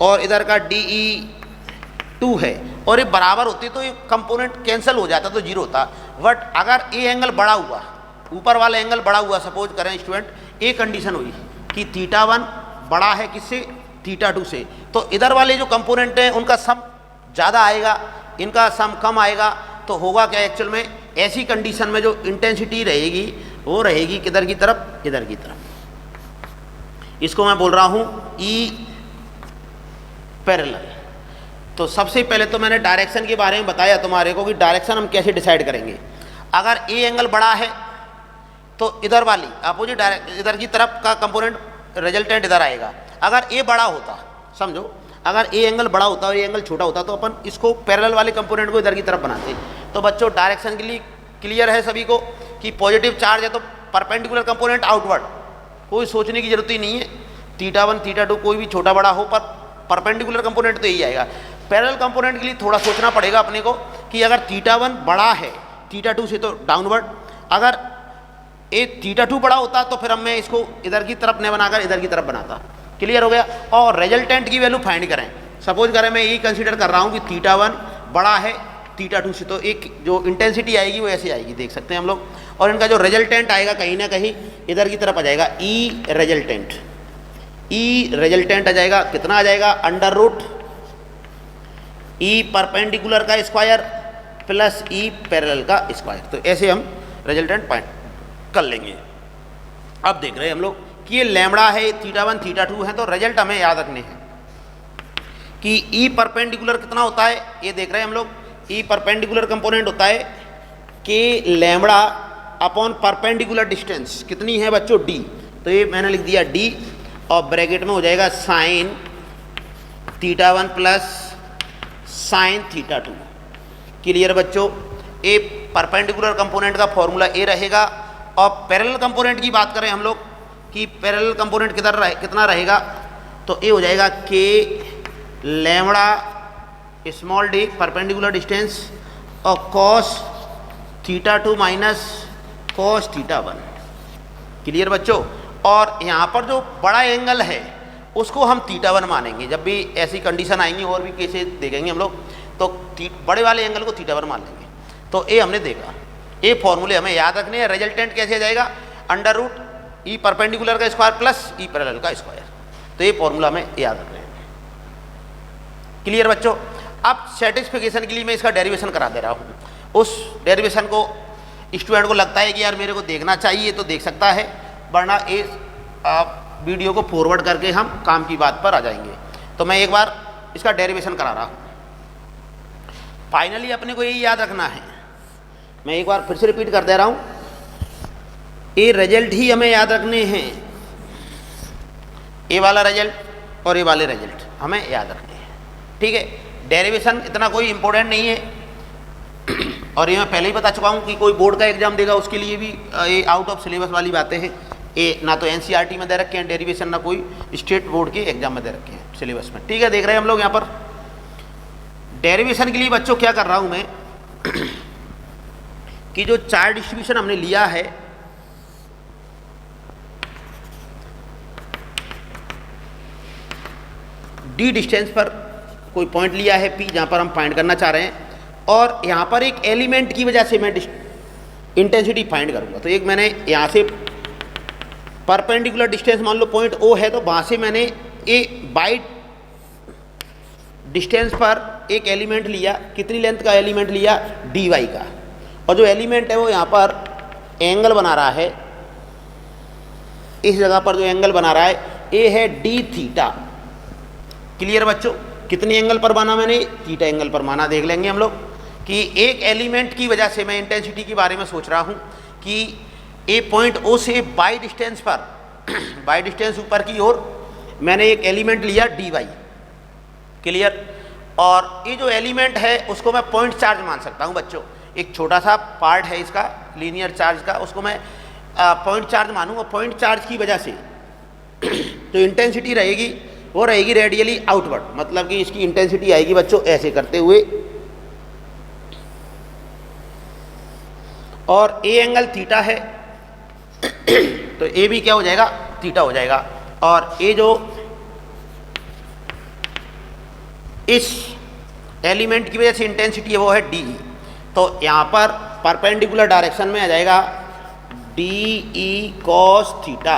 और इधर का DE2 है, और ये बराबर होती तो ये कंपोनेंट कैंसिल हो जाता तो जीरो होता। बट अगर ये एंगल बड़ा हुआ, ऊपर वाला एंगल बड़ा हुआ, सपोज करें स्टूडेंट, एक कंडीशन हुई कि θ1 बड़ा है किससे, θ2 से, तो इधर वाले जो कंपोनेंट हैं उनका सम ज़्यादा आएगा, इनका सम कम आएगा। तो होगा क्या एक्चुअल में, ऐसी कंडीशन में जो इंटेंसिटी रहेगी वो रहेगी किधर की तरफ, इधर की तरफ। इसको मैं बोल रहा हूँ ई पैरेलल। तो सबसे पहले तो मैंने डायरेक्शन के बारे में बताया तुम्हारे को कि डायरेक्शन हम कैसे डिसाइड करेंगे। अगर ए एंगल बड़ा है तो इधर वाली अपोजिट इधर की तरफ का कंपोनेंट रिजल्टेंट इधर आएगा। अगर ए बड़ा होता, समझो अगर ए एंगल बड़ा होता और ए एंगल छोटा होता तो अपन इसको पैरेलल वाले कंपोनेंट को इधर की तरफ बनाते। तो बच्चों डायरेक्शन के लिए क्लियर है सभी को कि पॉजिटिव चार्ज है तो परपेंडिकुलर कंपोनेंट आउटवर्ड, कोई सोचने की जरूरत ही नहीं है। θ1 θ2 कोई भी छोटा बड़ा हो पर परपेंडिकुलर कंपोनेंट तो यही आएगा। पैरेलल कंपोनेंट के लिए थोड़ा सोचना पड़ेगा अपने को कि अगर θ1 बड़ा है θ2 से तो डाउनवर्ड, अगर ए थीटा 2 बड़ा होता तो फिर अब मैं इसको इधर की तरफ न बनाकर इधर की तरफ बनाता। क्लियर हो गया। और रिजल्टेंट की वैल्यू फाइंड करें। सपोज करें मैं यही कंसीडर कर रहा हूँ कि थीटा 1 बड़ा है थीटा 2 से, तो एक जो इंटेंसिटी आएगी वो ऐसे आएगी, देख सकते हैं हम लोग। और इनका जो रिजल्टेंट आएगा कहीं ना कहीं इधर की तरफ आ जाएगा, ई रिजल्टेंट आ जाएगा। कितना आ जाएगा? अंडर रूट ई परपेंडिकुलर का स्क्वायर प्लस ई पैरेलल का स्क्वायर। तो ऐसे हम रिजल्टेंट फाइंड कर लेंगे। अब देख रहे हैं हम लोग कि ये लैम्बडा है, थीटा 1 थीटा 2 है, तो रिजल्ट हमें याद रखने हैं कि ई परपेंडिकुलर कितना होता है। ये देख रहे हैं हम लोग, ई परपेंडिकुलर कंपोनेंट होता है कि लैम्बडा अपॉन परपेंडिकुलर डिस्टेंस कितनी है बच्चों? डी। तो ये मैंने लिख दिया डी, और ब्रैकेट में हो जाएगा sine theta 1 plus sine theta 2। Clear बच्चों। ए परपेंडिकुलर कंपोनेंट का फॉर्मूला ए रहेगा। और पैरेलल कंपोनेंट की बात करें हम लोग कि पैरेलल कंपोनेंट कितना रहेगा, तो ए हो जाएगा K lambda small D perpendicular distance और cos theta 2 minus cos theta 1। Clear बच्चों। और यहाँ पर जो बड़ा एंगल है उसको हम थीटा 1 मानेंगे। जब भी ऐसी कंडीशन आएंगी और भी कैसे देखेंगे हम लोग, तो बड़े वाले एंगल को थीटा 1 मान लेंगे। तो ए हमने देखा। ए फॉर्मूले हमें याद रखने हैं। रिजल्टेंट कैसे आ जाएगा? अंडर रूट ई परपेंडिकुलर का स्क्वायर प्लस ई पैरेलल का स्क्वायर। तो ये फॉर्मूला हमें याद रखना है। क्लियर बच्चों। अब सेटिस्फिकेशन के लिए मैं इसका डेरिवेशन करा दे रहा हूँ। उस डेरिवेशन को स्टूडेंट को लगता है कि यार मेरे को देखना चाहिए तो देख सकता है, वरना इस वीडियो को फॉरवर्ड करके हम काम की बात पर आ जाएंगे। तो मैं एक बार इसका डेरिवेशन करा रहा हूँ। फाइनली अपने को यही याद रखना है। मैं एक बार फिर से रिपीट कर दे रहा हूँ, ये रिजल्ट ही हमें याद रखने हैं। ए वाला रिजल्ट और ए वाले रिजल्ट हमें याद रखने हैं। ठीक है। डेरिवेशन इतना कोई इंपॉर्टेंट नहीं है, और ये मैं पहले ही बता चुका हूँ कि कोई बोर्ड का एग्जाम देगा उसके लिए भी ये आउट ऑफ सिलेबस वाली बातें हैं। ये ना तो एनसीईआरटी में दे रखे हैं डेरिवेशन, ना कोई स्टेट बोर्ड के एग्जाम में दे रखे हैं सिलेबस में। ठीक है। देख रहे हैं हम लोग यहाँ पर डेरिवेशन के लिए बच्चों क्या कर रहा हूँ मैं कि जो चार्ज डिस्ट्रीब्यूशन हमने लिया है, डी डिस्टेंस पर कोई पॉइंट लिया है पी, जहाँ पर हम फाइंड करना चाह रहे हैं, और यहाँ पर एक एलिमेंट की वजह से मैं इंटेंसिटी फाइंड करूँगा। तो एक मैंने यहाँ से परपेंडिकुलर डिस्टेंस मान लो पॉइंट ओ है, तो वहाँ से मैंने ए बाई डिस्टेंस पर एक एलिमेंट लिया। कितनी लेंथ का एलिमेंट लिया? डी वाई का। और जो एलिमेंट है वो यहाँ पर एंगल बना रहा है, इस जगह पर जो एंगल बना रहा है ए है डी थीटा। क्लियर बच्चों। कितने एंगल पर माना मैंने? थीटा एंगल पर माना। देख लेंगे हम लोग कि एक एलिमेंट की वजह से मैं इंटेंसिटी के बारे में सोच रहा हूँ कि ए पॉइंट ओ से बाई डिस्टेंस पर बाई डिस्टेंस ऊपर की ओर मैंने एक एलिमेंट लिया डी वाई। क्लियर। और ये जो एलिमेंट है उसको मैं पॉइंट चार्ज मान सकता हूँ बच्चों। एक छोटा सा पार्ट है इसका लीनियर चार्ज का, उसको मैं पॉइंट चार्ज मानूँ। और पॉइंट चार्ज की वजह से जो इंटेंसिटी रहेगी वो रहेगी रेडियली आउटवर्ड, मतलब कि इसकी इंटेंसिटी आएगी बच्चों ऐसे करते हुए, और ए एंगल थीटा है तो ए भी क्या हो जाएगा? थीटा हो जाएगा। और ए जो इस एलिमेंट की वजह से इंटेंसिटी है वो है डी। तो यहाँ पर परपेंडिकुलर डायरेक्शन में आ जाएगा डी ई कॉस थीटा,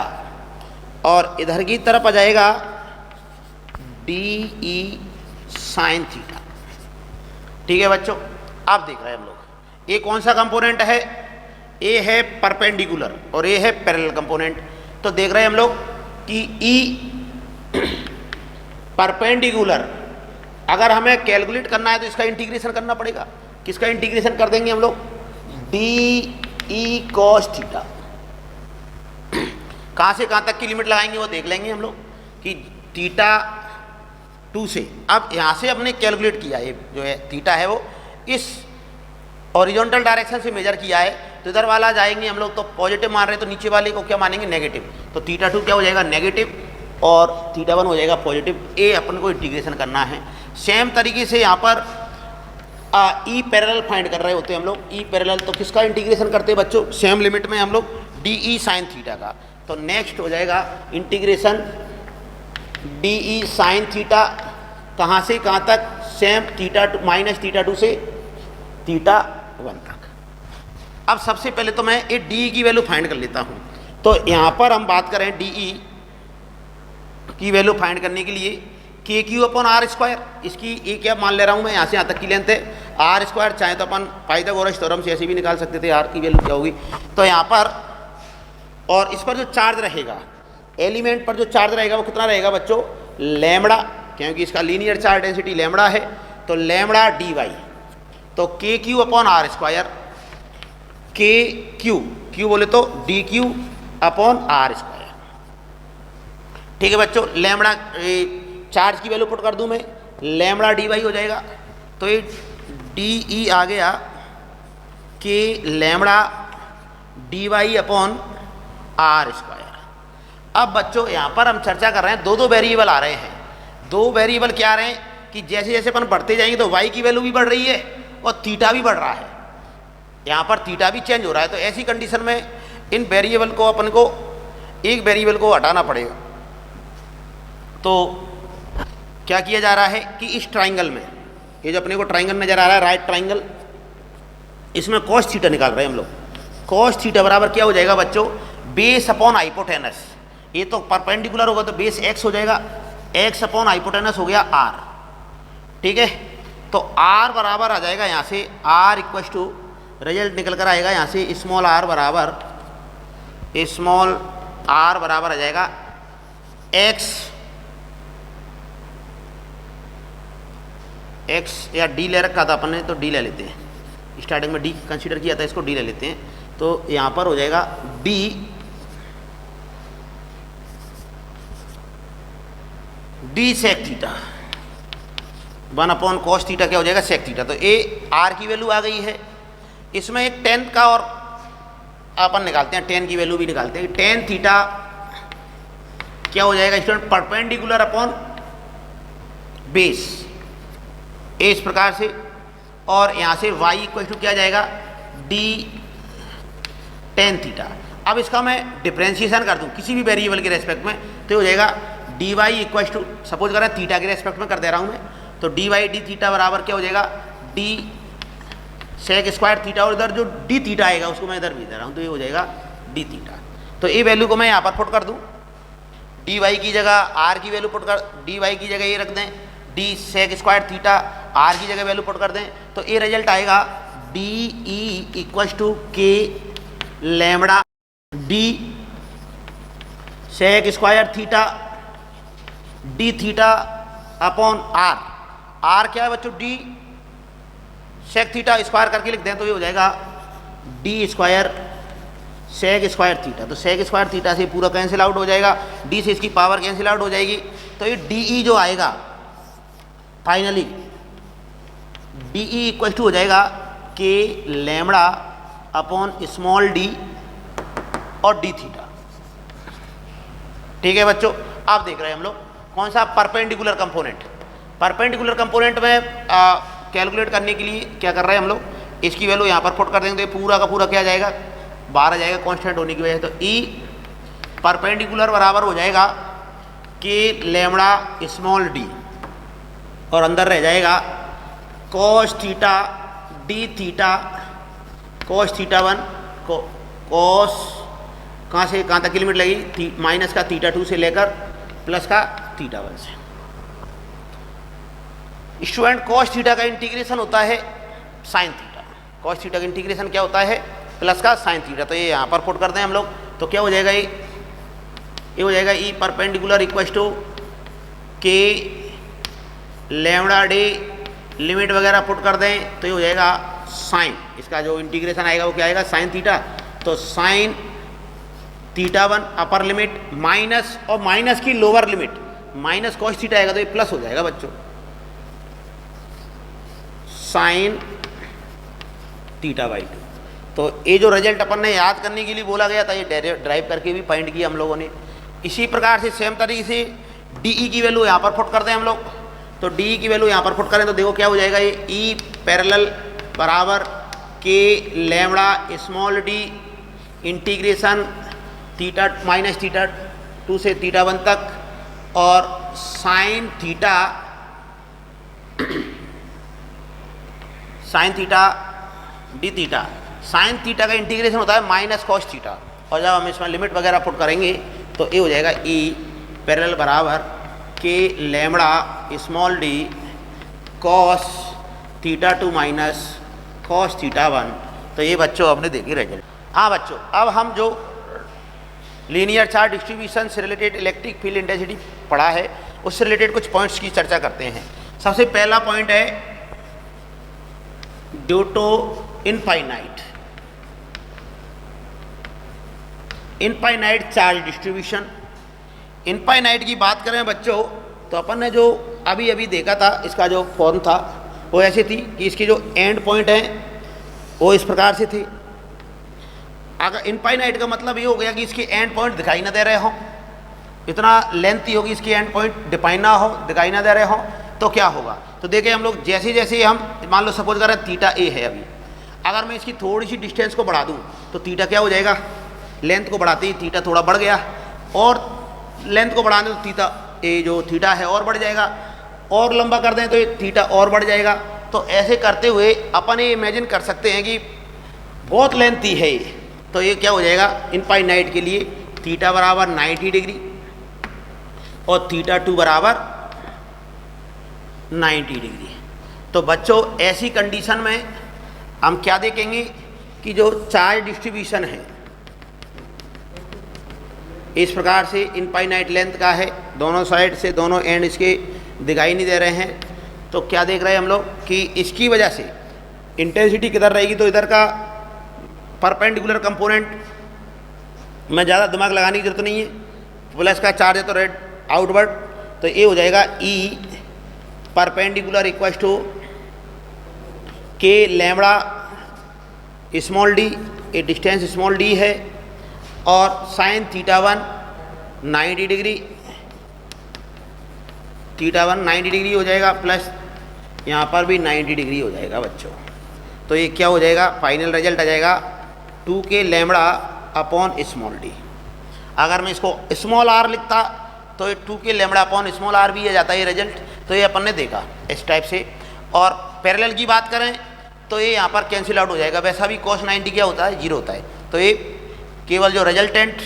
और इधर की तरफ आ जाएगा डी ई साइन थीटा। ठीक है बच्चों। आप देख रहे हैं हम लोग ये कौन सा कंपोनेंट है? ए है परपेंडिकुलर और ए है पैरेलल कंपोनेंट। तो देख रहे हैं हम लोग कि ई परपेंडिकुलर अगर हमें कैलकुलेट करना है तो इसका इंटीग्रेशन करना पड़ेगा। किसका इंटीग्रेशन कर देंगे हम लोग? D E cos theta. कहाँ से कहाँ तक की लिमिट लगाएंगे वो देख लेंगे हम लोग कि थीटा 2 से। अब यहाँ से हमने कैलकुलेट किया, ये जो है थीटा है वो इस हॉरिजॉन्टल डायरेक्शन से मेजर किया है, तो इधर वाला जाएंगे हम लोग तो पॉजिटिव मान रहे हैं, तो नीचे वाले को क्या मानेंगे? नेगेटिव। तो थीटा 2 क्या हो जाएगा? नेगेटिव, और थीटा 1 हो जाएगा पॉजिटिव। ए अपन को इंटीग्रेशन करना है। सेम तरीके से यहाँ पर ई पैरेलल फाइंड कर रहे होते हैं हम लोग। ई पैरेलल तो किसका इंटीग्रेशन करते हैं बच्चों? सेम लिमिट में हम लोग डी ई साइन थीटा का। तो नेक्स्ट हो जाएगा integration D E sine theta, कहाँ से कहाँ तक, same theta two minus theta 2 से थीटा 1 तक। अब सबसे पहले तो मैं ये डी की वैल्यू फाइंड कर लेता हूँ। तो यहाँ पर हम बात करें डी ई की वैल्यू फाइंड करने के लिए के क्यू अपॉन आर स्क्वायर, इसकी ए क्या मान ले रहा हूँ मैं, यहाँ से यहाँ तक की लेंथ है आर स्क्वायर, चाहे तो अपन पाइथागोरस थ्योरम से ऐसे भी निकाल सकते थे आर की वैल्यू क्या होगी। तो यहाँ पर और इस पर जो चार्ज रहेगा, एलिमेंट पर जो चार्ज रहेगा वो कितना रहेगा बच्चों, लैम्बडा, क्योंकि इसका लीनियर चार्ज डेंसिटी लैम्बडा है, तो लैम्बडा डी वाई। तो K Q upon R square, K Q Q बोले तो D Q upon R square. ठीक है बच्चों, लैम्बडा चार्ज की वैल्यू पुट कर दूं मैं, लैम्बडा डी वाई हो जाएगा। तो ये डी ई आ गया K lambda D Y upon R square. अब बच्चों यहाँ पर हम चर्चा कर रहे हैं, दो वेरिएबल आ रहे हैं। दो वेरिएबल क्या आ रहे हैं कि जैसे जैसे अपन बढ़ते जाएंगे तो वाई की वैल्यू भी बढ़ रही है और थीटा भी बढ़ रहा है, यहाँ पर थीटा भी चेंज हो रहा है। तो ऐसी कंडीशन में इन वेरिएबल को अपन को एक वेरिएबल को हटाना पड़ेगा। तो क्या किया जा रहा है कि इस ट्राइंगल में, ये जो अपने को ट्राइंगल नजर आ रहा है राइट ट्राइंगल, इसमें कॉस थीटा निकाल रहे हैं हम लोग। कॉस थीटा बराबर क्या हो जाएगा बच्चों, बेस अपॉन हाइपोटेनस। ये तो परपेंडिकुलर होगा तो बेस एक्स हो जाएगा, एक्स अपॉन हाइपोटेनस हो गया आर। ठीक है, तो आर बराबर आ जाएगा यहाँ से, आर इक्वल टू रिजल्ट निकल कर आएगा यहाँ से स्मॉल आर बराबर आ जाएगा एक्स या डी ले रखा था अपन ने, तो डी ले लेते हैं, स्टार्टिंग में डी कंसीडर किया था, इसको डी ले लेते हैं। तो यहाँ पर हो जाएगा D sec theta 1 upon cos theta क्या हो जाएगा, सेक थीटा। तो ए आर की वैल्यू आ गई है, इसमें एक टेन का और अपन निकालते हैं, टेन की वैल्यू भी निकालते हैं। टेन थीटा क्या हो जाएगा स्टूडेंट, परपेंडिकुलर अपॉन बेस, ए इस प्रकार से, और यहाँ से y इक्वल टू क्या जाएगा, डी टेन थीटा। अब इसका मैं डिफ्रेंशिएशन कर दूँ किसी भी वेरिएबल के रेस्पेक्ट में, तो हो जाएगा D Y equal to, suppose करें थीटा के रेस्पेक्ट में कर दे रहा हूँ मैं, तो डी वाई डी थीटा बराबर क्या हो जाएगा, डी सेक स्क्वायर थीटा, और इधर जो डी थीटा आएगा उसको मैं इधर भी दे रहा हूँ, तो ये हो जाएगा डी थीटा। तो ये वैल्यू को मैं यहाँ पर पुट कर दूँ, डी वाई की जगह आर की वैल्यू पुट कर, डी वाई की जगह ये रख दें, D sec square theta, R की जगह वैल्यू पुट कर दें, तो ये रिजल्ट आएगा D E equal to K lambda D sec square theta D theta upon R. R क्या है बच्चों, डी सेक थीटा, स्क्वायर करके लिख दें तो ये हो जाएगा D square sec square theta. तो सेक स्क्वायर थीटा से पूरा कैंसिल आउट हो जाएगा, डी से इसकी पावर कैंसिल आउट हो जाएगी। तो ये डी ई जो आएगा finally, D E equal to हो जाएगा K lambda upon small D और डी थीटा। ठीक है बच्चों, आप देख रहे हैं हम लोग कौन सा, परपेंडिकुलर कंपोनेंट। परपेंडिकुलर कंपोनेंट में कैलकुलेट करने के लिए क्या कर रहे हैं हम लोग, इसकी वैल्यू यहाँ पर पुट कर देंगे, तो पूरा का पूरा क्या जाएगा, बाहर आ जाएगा कांस्टेंट होने की वजह से। तो ई परपेंडिकुलर बराबर हो जाएगा के लैम्बडा स्मॉल डी, और अंदर रह जाएगा cos theta D theta, cos theta 1 को कॉस कहाँ से कहाँ तक की लिमिट लगी, माइनस का थीटा 2 से लेकर प्लस का थीटा 1 से। स्टूडेंट कॉस थीटा का इंटीग्रेशन होता है साइन थीटा, कॉस थीटा का इंटीग्रेशन क्या होता है, प्लस का साइन थीटा। तो ये यहाँ पर पुट करते हैं हम लोग, तो क्या हो जाएगा, ये हो जाएगा ई perpendicular equal to K lambda D, limit वगैरह पुट कर दें तो ये हो जाएगा साइन, इसका जो इंटीग्रेशन आएगा वो क्या आएगा, साइन थीटा। तो sine theta 1 upper limit minus, और माइनस की lower limit minus cos theta आएगा तो ये प्लस हो जाएगा बच्चों, साइन थीटा बाई 2। तो ये जो रिजल्ट अपन ने याद करने के लिए बोला गया था, ये ड्राइव करके भी फाइंड किया हम लोगों ने। इसी प्रकार से सेम तरीके से डी की वैल्यू यहाँ पर पुट करते हैं हम लोग, तो डी की वैल्यू यहाँ पर पुट करें तो देखो क्या हो जाएगा, ये ई पैरेलल बराबर के lambda small D integration theta minus theta 2 से थीटा 1 तक और sine theta D theta. Sine theta का इंटीग्रेशन होता है माइनस कॉस थीटा, और जब हम इसमें लिमिट वगैरह पुट करेंगे तो ये हो जाएगा ई पैरेलल बराबर के lambda small D cos theta 2 minus cos theta 1। तो ये बच्चों आपने देखी रिजल्ट। हाँ बच्चों, अब हम जो लीनियर चार्ज डिस्ट्रीब्यूशन से रिलेटेड इलेक्ट्रिक फील्ड इंटेंसिटी पढ़ा है उससे रिलेटेड कुछ पॉइंट्स की चर्चा करते हैं। सबसे पहला पॉइंट है due to infinite charge distribution. Infinite की बात करें बच्चों तो अपन ने जो अभी अभी देखा था, इसका जो फॉर्म था वो ऐसी थी कि इसके जो एंड पॉइंट हैं वो इस प्रकार से थे। अगर इनफाइनाइट का मतलब ये हो गया कि इसके एंड पॉइंट दिखाई ना दे रहे हों, इतना लेंथ ही होगी इसकी एंड पॉइंट डिफाइन ना हो, दिखाई ना दे रहे हों, तो क्या होगा। तो देखिए हम लोग जैसे जैसे हम मान लो सपोज करें थीटा ए है अभी, अगर मैं इसकी थोड़ी सी डिस्टेंस को बढ़ा दूं तो थीटा क्या हो जाएगा, लेंथ को बढ़ाते ही थीटा थोड़ा बढ़ गया, और लेंथ को बढ़ाने तो थीटा ए जो थीटा है और बढ़ जाएगा, और लंबा कर दें तो ये थीटा और बढ़ जाएगा। तो ऐसे करते हुए अपन ये इमेजिन कर सकते हैं कि बहुत लेंथी है ये, तो ये क्या हो जाएगा इनफाइनाइट के लिए थीटा बराबर 90 डिग्री और थीटा 2 बराबर 90 डिग्री। तो बच्चों ऐसी कंडीशन में हम क्या देखेंगे कि जो चार्ज डिस्ट्रीब्यूशन है इस प्रकार से इनफाइनाइट लेंथ का है, दोनों साइड से दोनों एंड इसके दिखाई नहीं दे रहे हैं, तो क्या देख रहे हैं हम लोग कि इसकी वजह से इंटेंसिटी किधर रहेगी, तो इधर का परपेंडिकुलर कंपोनेंट में ज़्यादा दिमाग लगाने की जरूरत नहीं है, प्लस का चार्ज है तो रेड आउटवर्ड, तो ये हो जाएगा ई perpendicular equal to K lambda small D, ये डिस्टेंस स्मॉल डी है, और sine theta 1 90 degree, theta 1 90 degree हो जाएगा, प्लस यहाँ पर भी 90 डिग्री हो जाएगा बच्चों। तो ये क्या हो जाएगा, फाइनल रिजल्ट आ जाएगा 2 K lambda upon small D. अगर मैं इसको स्मॉल आर लिखता तो ये 2 K lambda upon small are भी आ जाता है ये रिजल्ट। तो ये अपन ने देखा इस टाइप से। और पैरेलल की बात करें तो ये यहाँ पर कैंसिल आउट हो जाएगा, वैसा भी cos 90 क्या होता है, 0 होता है। तो ये केवल जो रिजल्टेंट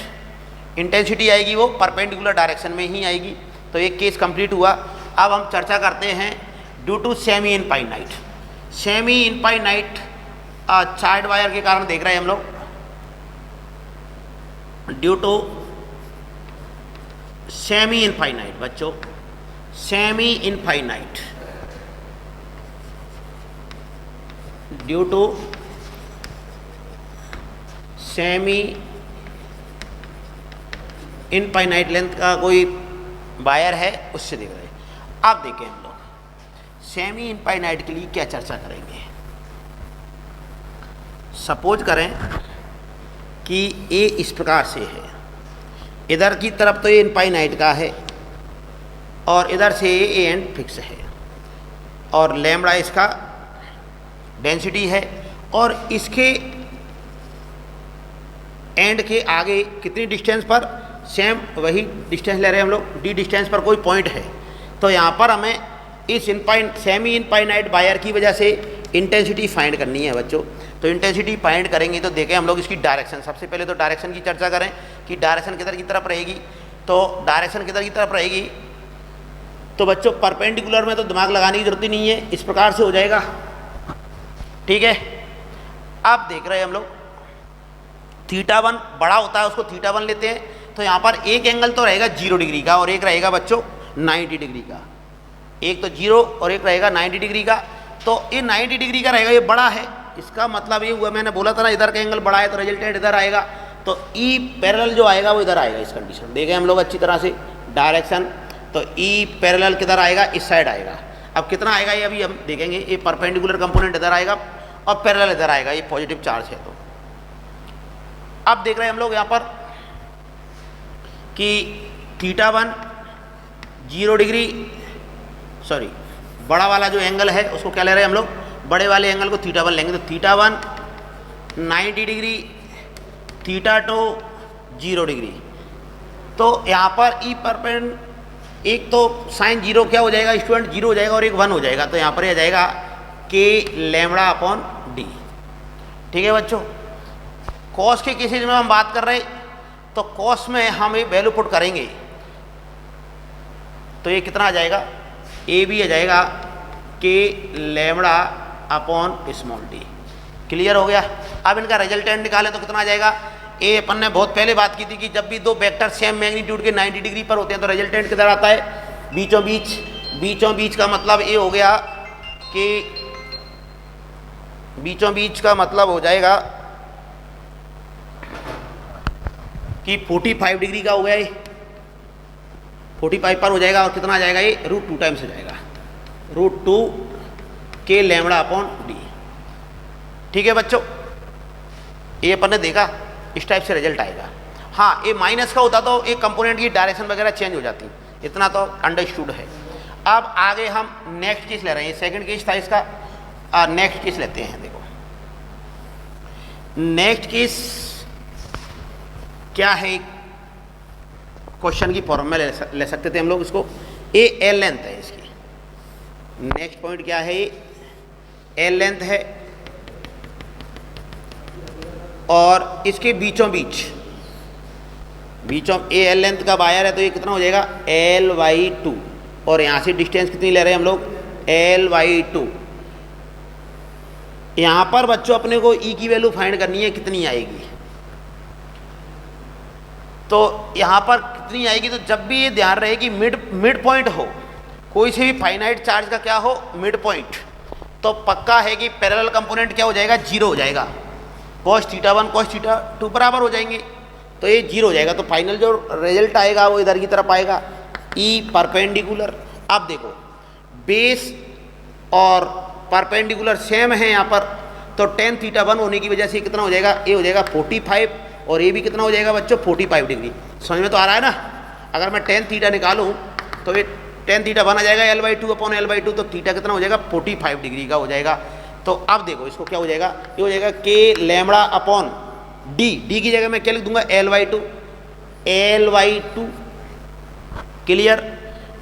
इंटेंसिटी आएगी वो परपेंडिकुलर डायरेक्शन में ही आएगी। तो ये केस कंप्लीट हुआ। अब हम चर्चा करते हैं due to semi infinite. Semi infinite charge wire के कारण देख रहे हैं हम लोग, ड्यू टू सेमी इनफाइनाइट बच्चों, semi infinite due to semi infinite length का कोई वायर है उससे देख रहे हैं। अब देखें हम लोग सेमी इनफाइनाइट के लिए क्या चर्चा करेंगे। सपोज करें कि ए इस प्रकार से है, इधर की तरफ तो ये इनफाइनाइट का है और इधर से ए एंड फिक्स है, और लैम्बडा इसका डेंसिटी है, और इसके एंड के आगे कितनी डिस्टेंस पर, सेम वही डिस्टेंस ले रहे हैं हम लोग, डी डिस्टेंस पर कोई पॉइंट है। तो यहाँ पर हमें इस सेमी इनफाइनाइट वायर की वजह से इंटेंसिटी फाइंड करनी है बच्चों। तो इंटेंसिटी फाइंड करेंगे तो देखें हम लोग इसकी डायरेक्शन। सबसे पहले तो डायरेक्शन की चर्चा करें कि डायरेक्शन किधर की तरफ रहेगी। तो डायरेक्शन किधर की तरफ रहेगी, तो बच्चों परपेंडिकुलर में तो दिमाग लगाने की जरूरत ही नहीं है, इस प्रकार से हो जाएगा, ठीक है। अब देख रहे हैं हम लोग थीटा 1 बड़ा होता है, उसको थीटा 1 लेते हैं। तो यहाँ पर एक एंगल तो रहेगा 0 डिग्री का और एक रहेगा बच्चों 90 डिग्री का, एक तो 0 और एक रहेगा 90 डिग्री का। तो ये 90 डिग्री का रहेगा, ये बड़ा है, इसका मतलब ये हुआ, मैंने बोला था ना इधर का एंगल बड़ा है तो रिजल्टेंट इधर आएगा। तो ई पैरेलल जो आएगा वो इधर आएगा। इस कंडीशन देखें हम लोग अच्छी तरह से डायरेक्शन, तो ई पैरेलल किधर आएगा, इस साइड आएगा। अब कितना आएगा ये अभी हम देखेंगे। ये परपेंडिकुलर कंपोनेंट इधर आएगा और पैरेलल इधर आएगा, ये पॉजिटिव चार्ज है। तो अब देख रहे हैं हम लोग यहाँ पर कि थीटा 1 0 डिग्री, सॉरी बड़ा वाला जो एंगल है उसको क्या ले रहे हैं हम लोग, बड़े वाले एंगल को थीटा 1 लेंगे। तो theta 1 90 degree theta two 0 degree. तो यहाँ पर ई परपेंड, एक तो साइन 0 क्या हो जाएगा स्टूडेंट, 0 हो जाएगा और एक 1 हो जाएगा। तो यहाँ पर आ जाएगा के लैम्बडा अपॉन डी। ठीक है बच्चों, कॉस के केसेज में हम बात कर रहे, तो कॉस में हम ये वैल्यू पुट करेंगे तो ये कितना आ जाएगा, ए बी आ जाएगा K lambda upon small D. Clear हो गया। अब इनका रिजल्टेंट निकालें तो कितना आ जाएगा, ए अपन ने बहुत पहले बात की थी कि जब भी दो वेक्टर सेम मैग्नीट्यूड के 90 डिग्री पर होते हैं तो रिजल्टेंट किधर आता है, बीचों बीच। बीचों बीच का मतलब ये हो गया कि बीचों बीच का मतलब हो जाएगा कि 45 डिग्री का हो गया, ये 45 पर हो जाएगा और कितना आ जाएगा, ये √2 टाइम्स हो जाएगा, √2 के लैम्बडा अपॉन डी। ठीक है बच्चों, ये अपन ने देखा इस टाइप से रिजल्ट आएगा। हाँ, ये माइनस का होता तो एक कंपोनेंट की डायरेक्शन वगैरह चेंज हो जाती, इतना तो अंडरस्टूड है। अब आगे हम नेक्स्ट केस ले रहे हैं, सेकंड केस था इसका, नेक्स्ट केस लेते हैं। देखो नेक्स्ट केस क्या है, क्वेश्चन की फॉर्म में ले सकते थे हम लोग इसको। ए एल लेंथ है इसकी, नेक्स्ट पॉइंट क्या है, ये एल लेंथ है और इसके बीचों बीच ए एल लेंथ का वायर है तो ये कितना हो जाएगा, L/2। और यहाँ से डिस्टेंस कितनी ले रहे हैं हम लोग, L/2। यहाँ पर बच्चों अपने को E की वैल्यू फाइंड करनी है, कितनी आएगी। तो यहाँ पर कितनी आएगी, तो जब भी ये ध्यान रहे कि मिड पॉइंट हो, कोई से भी फाइनाइट चार्ज का क्या हो, मिड पॉइंट, तो पक्का है कि पैरेलल कंपोनेंट क्या हो जाएगा, 0 हो जाएगा। cos θ1 cos θ2 बराबर हो जाएंगे तो ये 0 हो जाएगा। तो फाइनल जो रिजल्ट आएगा वो इधर की तरफ आएगा, ई परपेंडिकुलर। अब देखो बेस और परपेंडिकुलर सेम है यहाँ पर, तो tan θ1 होने की वजह से कितना हो जाएगा, ये हो जाएगा 45 और ये भी कितना हो जाएगा बच्चों, 45 डिग्री। समझ में तो आ रहा है ना। अगर मैं tan θ निकालूँ तो ये tan θ1 आ जाएगा L/2 अपॉन L/2, तो थीटा कितना हो जाएगा, 45 डिग्री का हो जाएगा। तो अब देखो इसको क्या हो जाएगा, ये हो जाएगा के लैम्बडा अपॉन डी की जगह मैं क्या लिख दूंगा, L/2। क्लियर।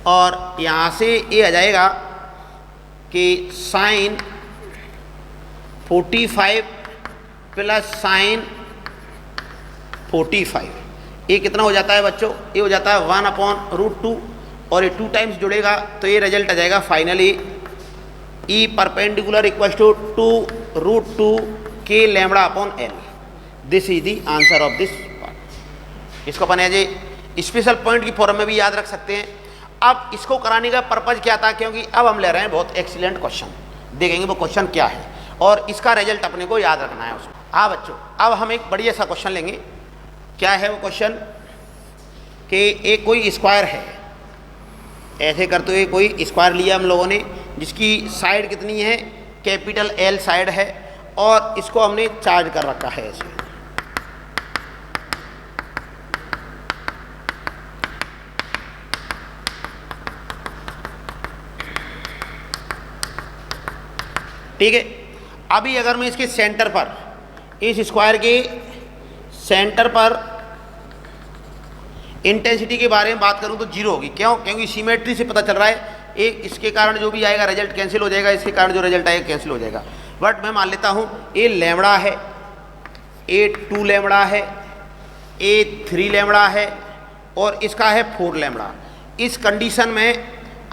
और यहाँ से ये आ जाएगा कि साइन 45 प्लस साइन 45, ये कितना हो जाता है बच्चों, ये हो जाता है 1/√2 और ये 2 टाइम्स जुड़ेगा तो ये रिजल्ट आ जाएगा finally E perpendicular equal to 2√2 K lambda upon L. This is the answer of this part. इसको अपन एज ए स्पेशल पॉइंट की फॉर्म में भी याद रख सकते हैं। अब इसको कराने का पर्पज क्या था, क्योंकि अब हम ले रहे हैं बहुत एक्सीलेंट क्वेश्चन, देखेंगे वो क्वेश्चन क्या है और इसका रिजल्ट अपने को याद रखना है उसको। हाँ बच्चों, अब हम एक बढ़िया सा क्वेश्चन लेंगे। क्या है वो क्वेश्चन, कि एक कोई स्क्वायर है, ऐसे करते हुए कोई स्क्वायर लिया हम लोगों ने, जिसकी साइड कितनी है, कैपिटल L साइड है और इसको हमने चार्ज कर रखा है ऐसे। ठीक है। अभी अगर मैं इसके सेंटर पर, इस स्क्वायर के सेंटर पर इंटेंसिटी के बारे में बात करूं तो 0 होगी। क्यों, क्योंकि सिमेट्री से पता चल रहा है, एक इसके कारण जो भी आएगा रिजल्ट कैंसिल हो जाएगा, इसके कारण जो रिजल्ट आएगा कैंसिल हो जाएगा। बट मैं मान लेता हूं ए लैम्बडा है, ए 2 लैम्बडा है, ए 3 लैम्बडा है और इसका है 4 लैम्बडा। इस कंडीशन में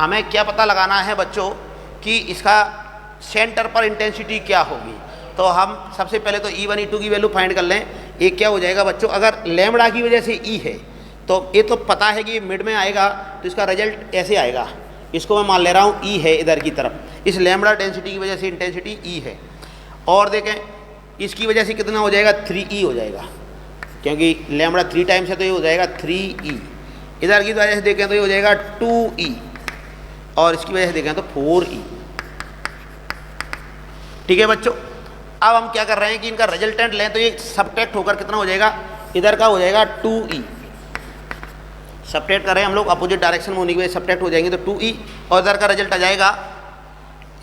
हमें क्या पता लगाना है बच्चों कि इसका सेंटर पर इंटेंसिटी क्या होगी। तो हम सबसे पहले तो E1 E2 की वैल्यू फाइंड कर लें। ये क्या हो जाएगा बच्चों, अगर लैम्बडा की वजह से E है तो ये तो पता है कि मिड में आएगा, तो इसका रिजल्ट ऐसे आएगा। इसको मैं मान ले रहा हूँ E है इधर की तरफ, इस लैम्बडा डेंसिटी की वजह से इंटेंसिटी E है। और देखें इसकी वजह से कितना हो जाएगा, 3E हो जाएगा, क्योंकि लैम्बडा 3 टाइम्स है तो ये हो जाएगा 3E। इधर की वजह से देखें तो ये हो जाएगा 2E और इसकी वजह से देखें तो 4E। ठीक है बच्चों। अब हम क्या कर रहे हैं कि इनका रिजल्टेंट लें तो ये सबट्रैक्ट होकर कितना हो जाएगा, इधर का हो जाएगा 2E। सबट्रैक्ट कर रहे हैं हम लोग, अपोजिट डायरेक्शन में होने की वजह से सबट्रैक्ट हो जाएंगे तो 2E और इधर का रिजल्ट आ जाएगा,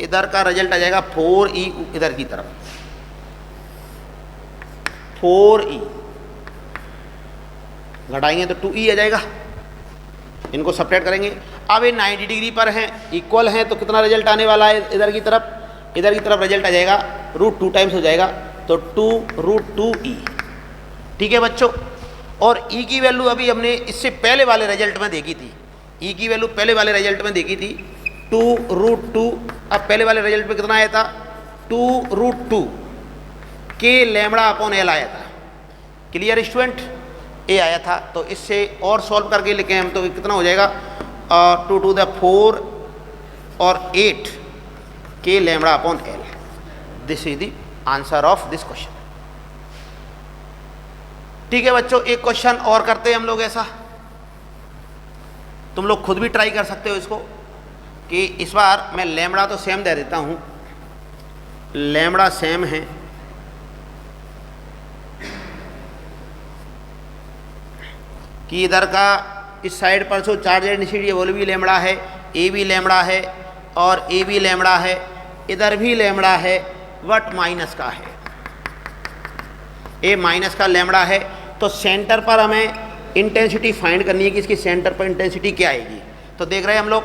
इधर का रिजल्ट आ जाएगा 4E इधर की तरफ, 4E। घटाएंगे तो 2e आ जाएगा। इनको सेपरेट करेंगे। अब ये 90 डिग्री पर हैं, इक्वल हैं, तो कितना रिजल्ट आने वाला है इधर की तरफ रिजल्ट आ जाएगा √2 टाइम्स हो जाएगा, तो 2√2e। ठीक है बच्चों। और e की वैल्यू अभी हमने इससे पहले वाले रिजल्ट में देखी थी, e की वैल्यू पहले वाले रिजल्ट में देखी थी 2√2। अब पहले वाले रिजल्ट में कितना आया था 2√2 के लैम्बडा अपॉन एल आया था। क्लियर स्टूडेंट, ए आया था। तो इससे और सॉल्व करके लिखें हम तो कितना हो जाएगा 2⁴ और 8 के lambda upon L. This is the answer of this question. ठीक है बच्चों, एक क्वेश्चन और करते हैं हम लोग ऐसा, तुम लोग खुद भी ट्राई कर सकते हो इसको, कि इस बार मैं लैम्बडा तो सेम दे देता हूं, लैम्बडा सेम है, कि इधर का इस साइड पर जो चार्ज डेंसिटी वो भी लैम्बडा है, ए भी लैम्बडा है और ए भी लैम्बडा है, इधर भी लैम्बडा है, बट माइनस का है, ए माइनस का लैम्बडा है। तो सेंटर पर हमें इंटेंसिटी फाइंड करनी है कि इसकी सेंटर पर इंटेंसिटी क्या आएगी। तो देख रहे हैं हम लोग,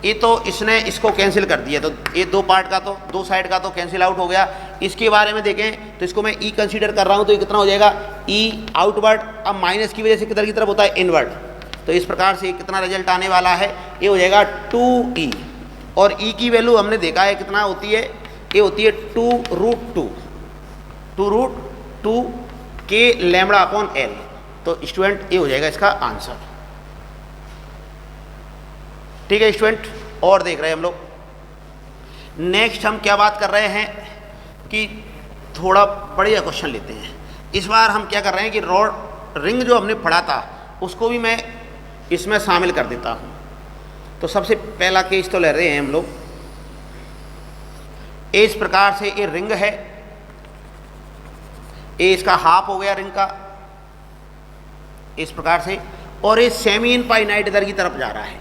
ये तो इसने इसको कैंसिल कर दिया, तो ये दो पार्ट का तो दो साइड का तो कैंसिल आउट हो गया। इसके बारे में देखें तो इसको मैं ई कंसीडर कर रहा हूँ, तो ये कितना हो जाएगा ई आउटवर्ड। अब माइनस की वजह से किधर की तरफ होता है इनवर्ड, तो इस प्रकार से कितना रिजल्ट आने वाला है, ये हो जाएगा 2e। और ई की वैल्यू हमने देखा है कितना होती है, ये होती है 2√2 के लैम्बडा अपॉन एल। तो स्टूडेंट ये हो जाएगा इसका आंसर। ठीक है स्टूडेंट, और देख रहे हैं हम लोग। नेक्स्ट हम क्या बात कर रहे हैं कि थोड़ा बढ़िया क्वेश्चन लेते हैं। इस बार हम क्या कर रहे हैं कि रॉड रिंग जो हमने पढ़ा था उसको भी मैं इसमें शामिल कर देता हूं। तो सबसे पहला केस तो ले रहे हैं हम लोग, इस प्रकार से ये रिंग है, ये इसका हाफ हो गया रिंग का इस प्रकार से, और ये सेमी इनफाइनाइट इधर की तरफ जा रहा है।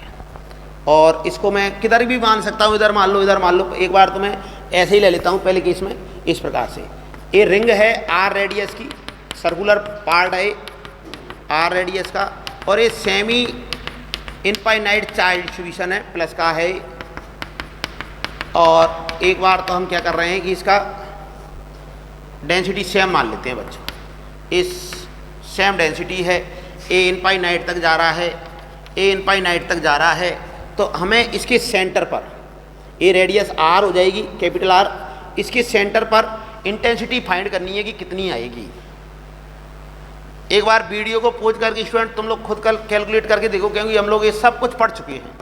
और इसको मैं किधर भी मान सकता हूँ, इधर मान लो इधर मान लो, एक बार तो मैं ऐसे ही ले लेता हूँ पहले केस में। इस प्रकार से ये रिंग है आर रेडियस की, सर्कुलर पार्ट है आर रेडियस का, और ये सेमी इनफाइनाइट चार्ज डिस्ट्रीब्यूशन है, प्लस का है। और एक बार तो हम क्या कर रहे हैं कि इसका डेंसिटी सेम मान लेते हैं बच्चों, इस सेम डेंसिटी है, ए इनफाइनाइट तक जा रहा है, ए इनफाइनाइट तक जा रहा है। तो हमें इसके सेंटर पर, ए रेडियस आर हो जाएगी कैपिटल आर, इसके सेंटर पर इंटेंसिटी फाइंड करनी है कि कितनी आएगी। एक बार वीडियो को पॉज करके स्टूडेंट तुम लोग खुद कैलकुलेट करके देखो, क्योंकि हम लोग ये सब कुछ पढ़ चुके हैं।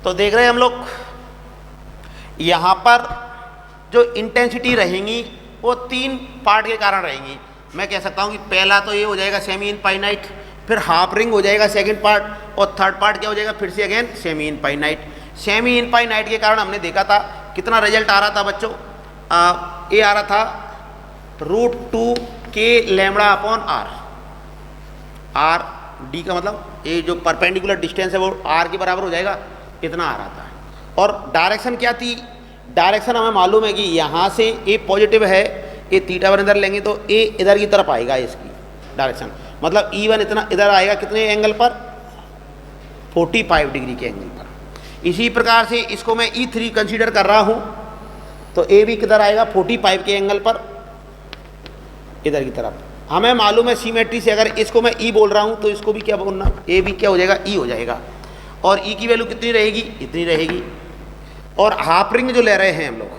तो देख रहे हैं हम लोग, यहाँ पर जो इंटेंसिटी रहेंगी वो तीन पार्ट के कारण रहेंगी। मैं कह सकता हूँ कि पहला तो ये हो जाएगा सेमी इनफाइनाइट, फिर हाफ रिंग हो जाएगा सेकंड पार्ट, और थर्ड पार्ट क्या हो जाएगा फिर से again semi infinite. Semi infinite के कारण हमने देखा था कितना रिजल्ट आ रहा था बच्चों, ये आ रहा था √2 K lambda upon R. R D का मतलब ये जो परपेंडिकुलर डिस्टेंस है वो आर के बराबर हो जाएगा, इतना आ रहा था। और डायरेक्शन क्या थी, डायरेक्शन हमें मालूम है कि यहाँ से ए पॉजिटिव है, ए थीटा वन इधर लेंगे तो ए इधर की तरफ आएगा, इसकी डायरेक्शन मतलब E1 इतना इधर आएगा, कितने एंगल पर 45 डिग्री के एंगल पर। इसी प्रकार से इसको मैं E3 कंसीडर कर रहा हूँ, तो ए भी किधर आएगा 45 के एंगल पर इधर की तरफ। हमें मालूम है सिमेट्री से, अगर इसको मैं E बोल रहा हूँ तो इसको भी क्या बोलना, ए भी क्या हो जाएगा E हो जाएगा। और E की वैल्यू कितनी रहेगी, इतनी रहेगी। और हाफ रिंग जो ले रहे हैं हम लोग,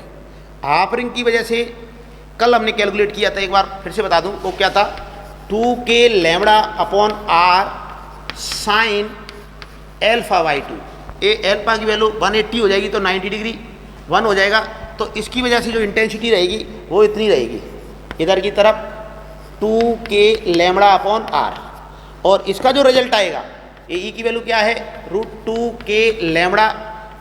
हाफ रिंग की वजह से कल हमने कैलकुलेट किया था, एक बार फिर से बता दूं, वो क्या था 2 K lambda upon R sine α/2। A alpha की वैल्यू 180 हो जाएगी, तो 90 डिग्री 1 हो जाएगा। तो इसकी वजह से जो इंटेंसिटी रहेगी वो इतनी रहेगी इधर की तरफ 2 के लैम्बडा अपॉन आर। और इसका जो रिजल्ट आएगा, ए ई की वैल्यू क्या है √2 के लैम्बडा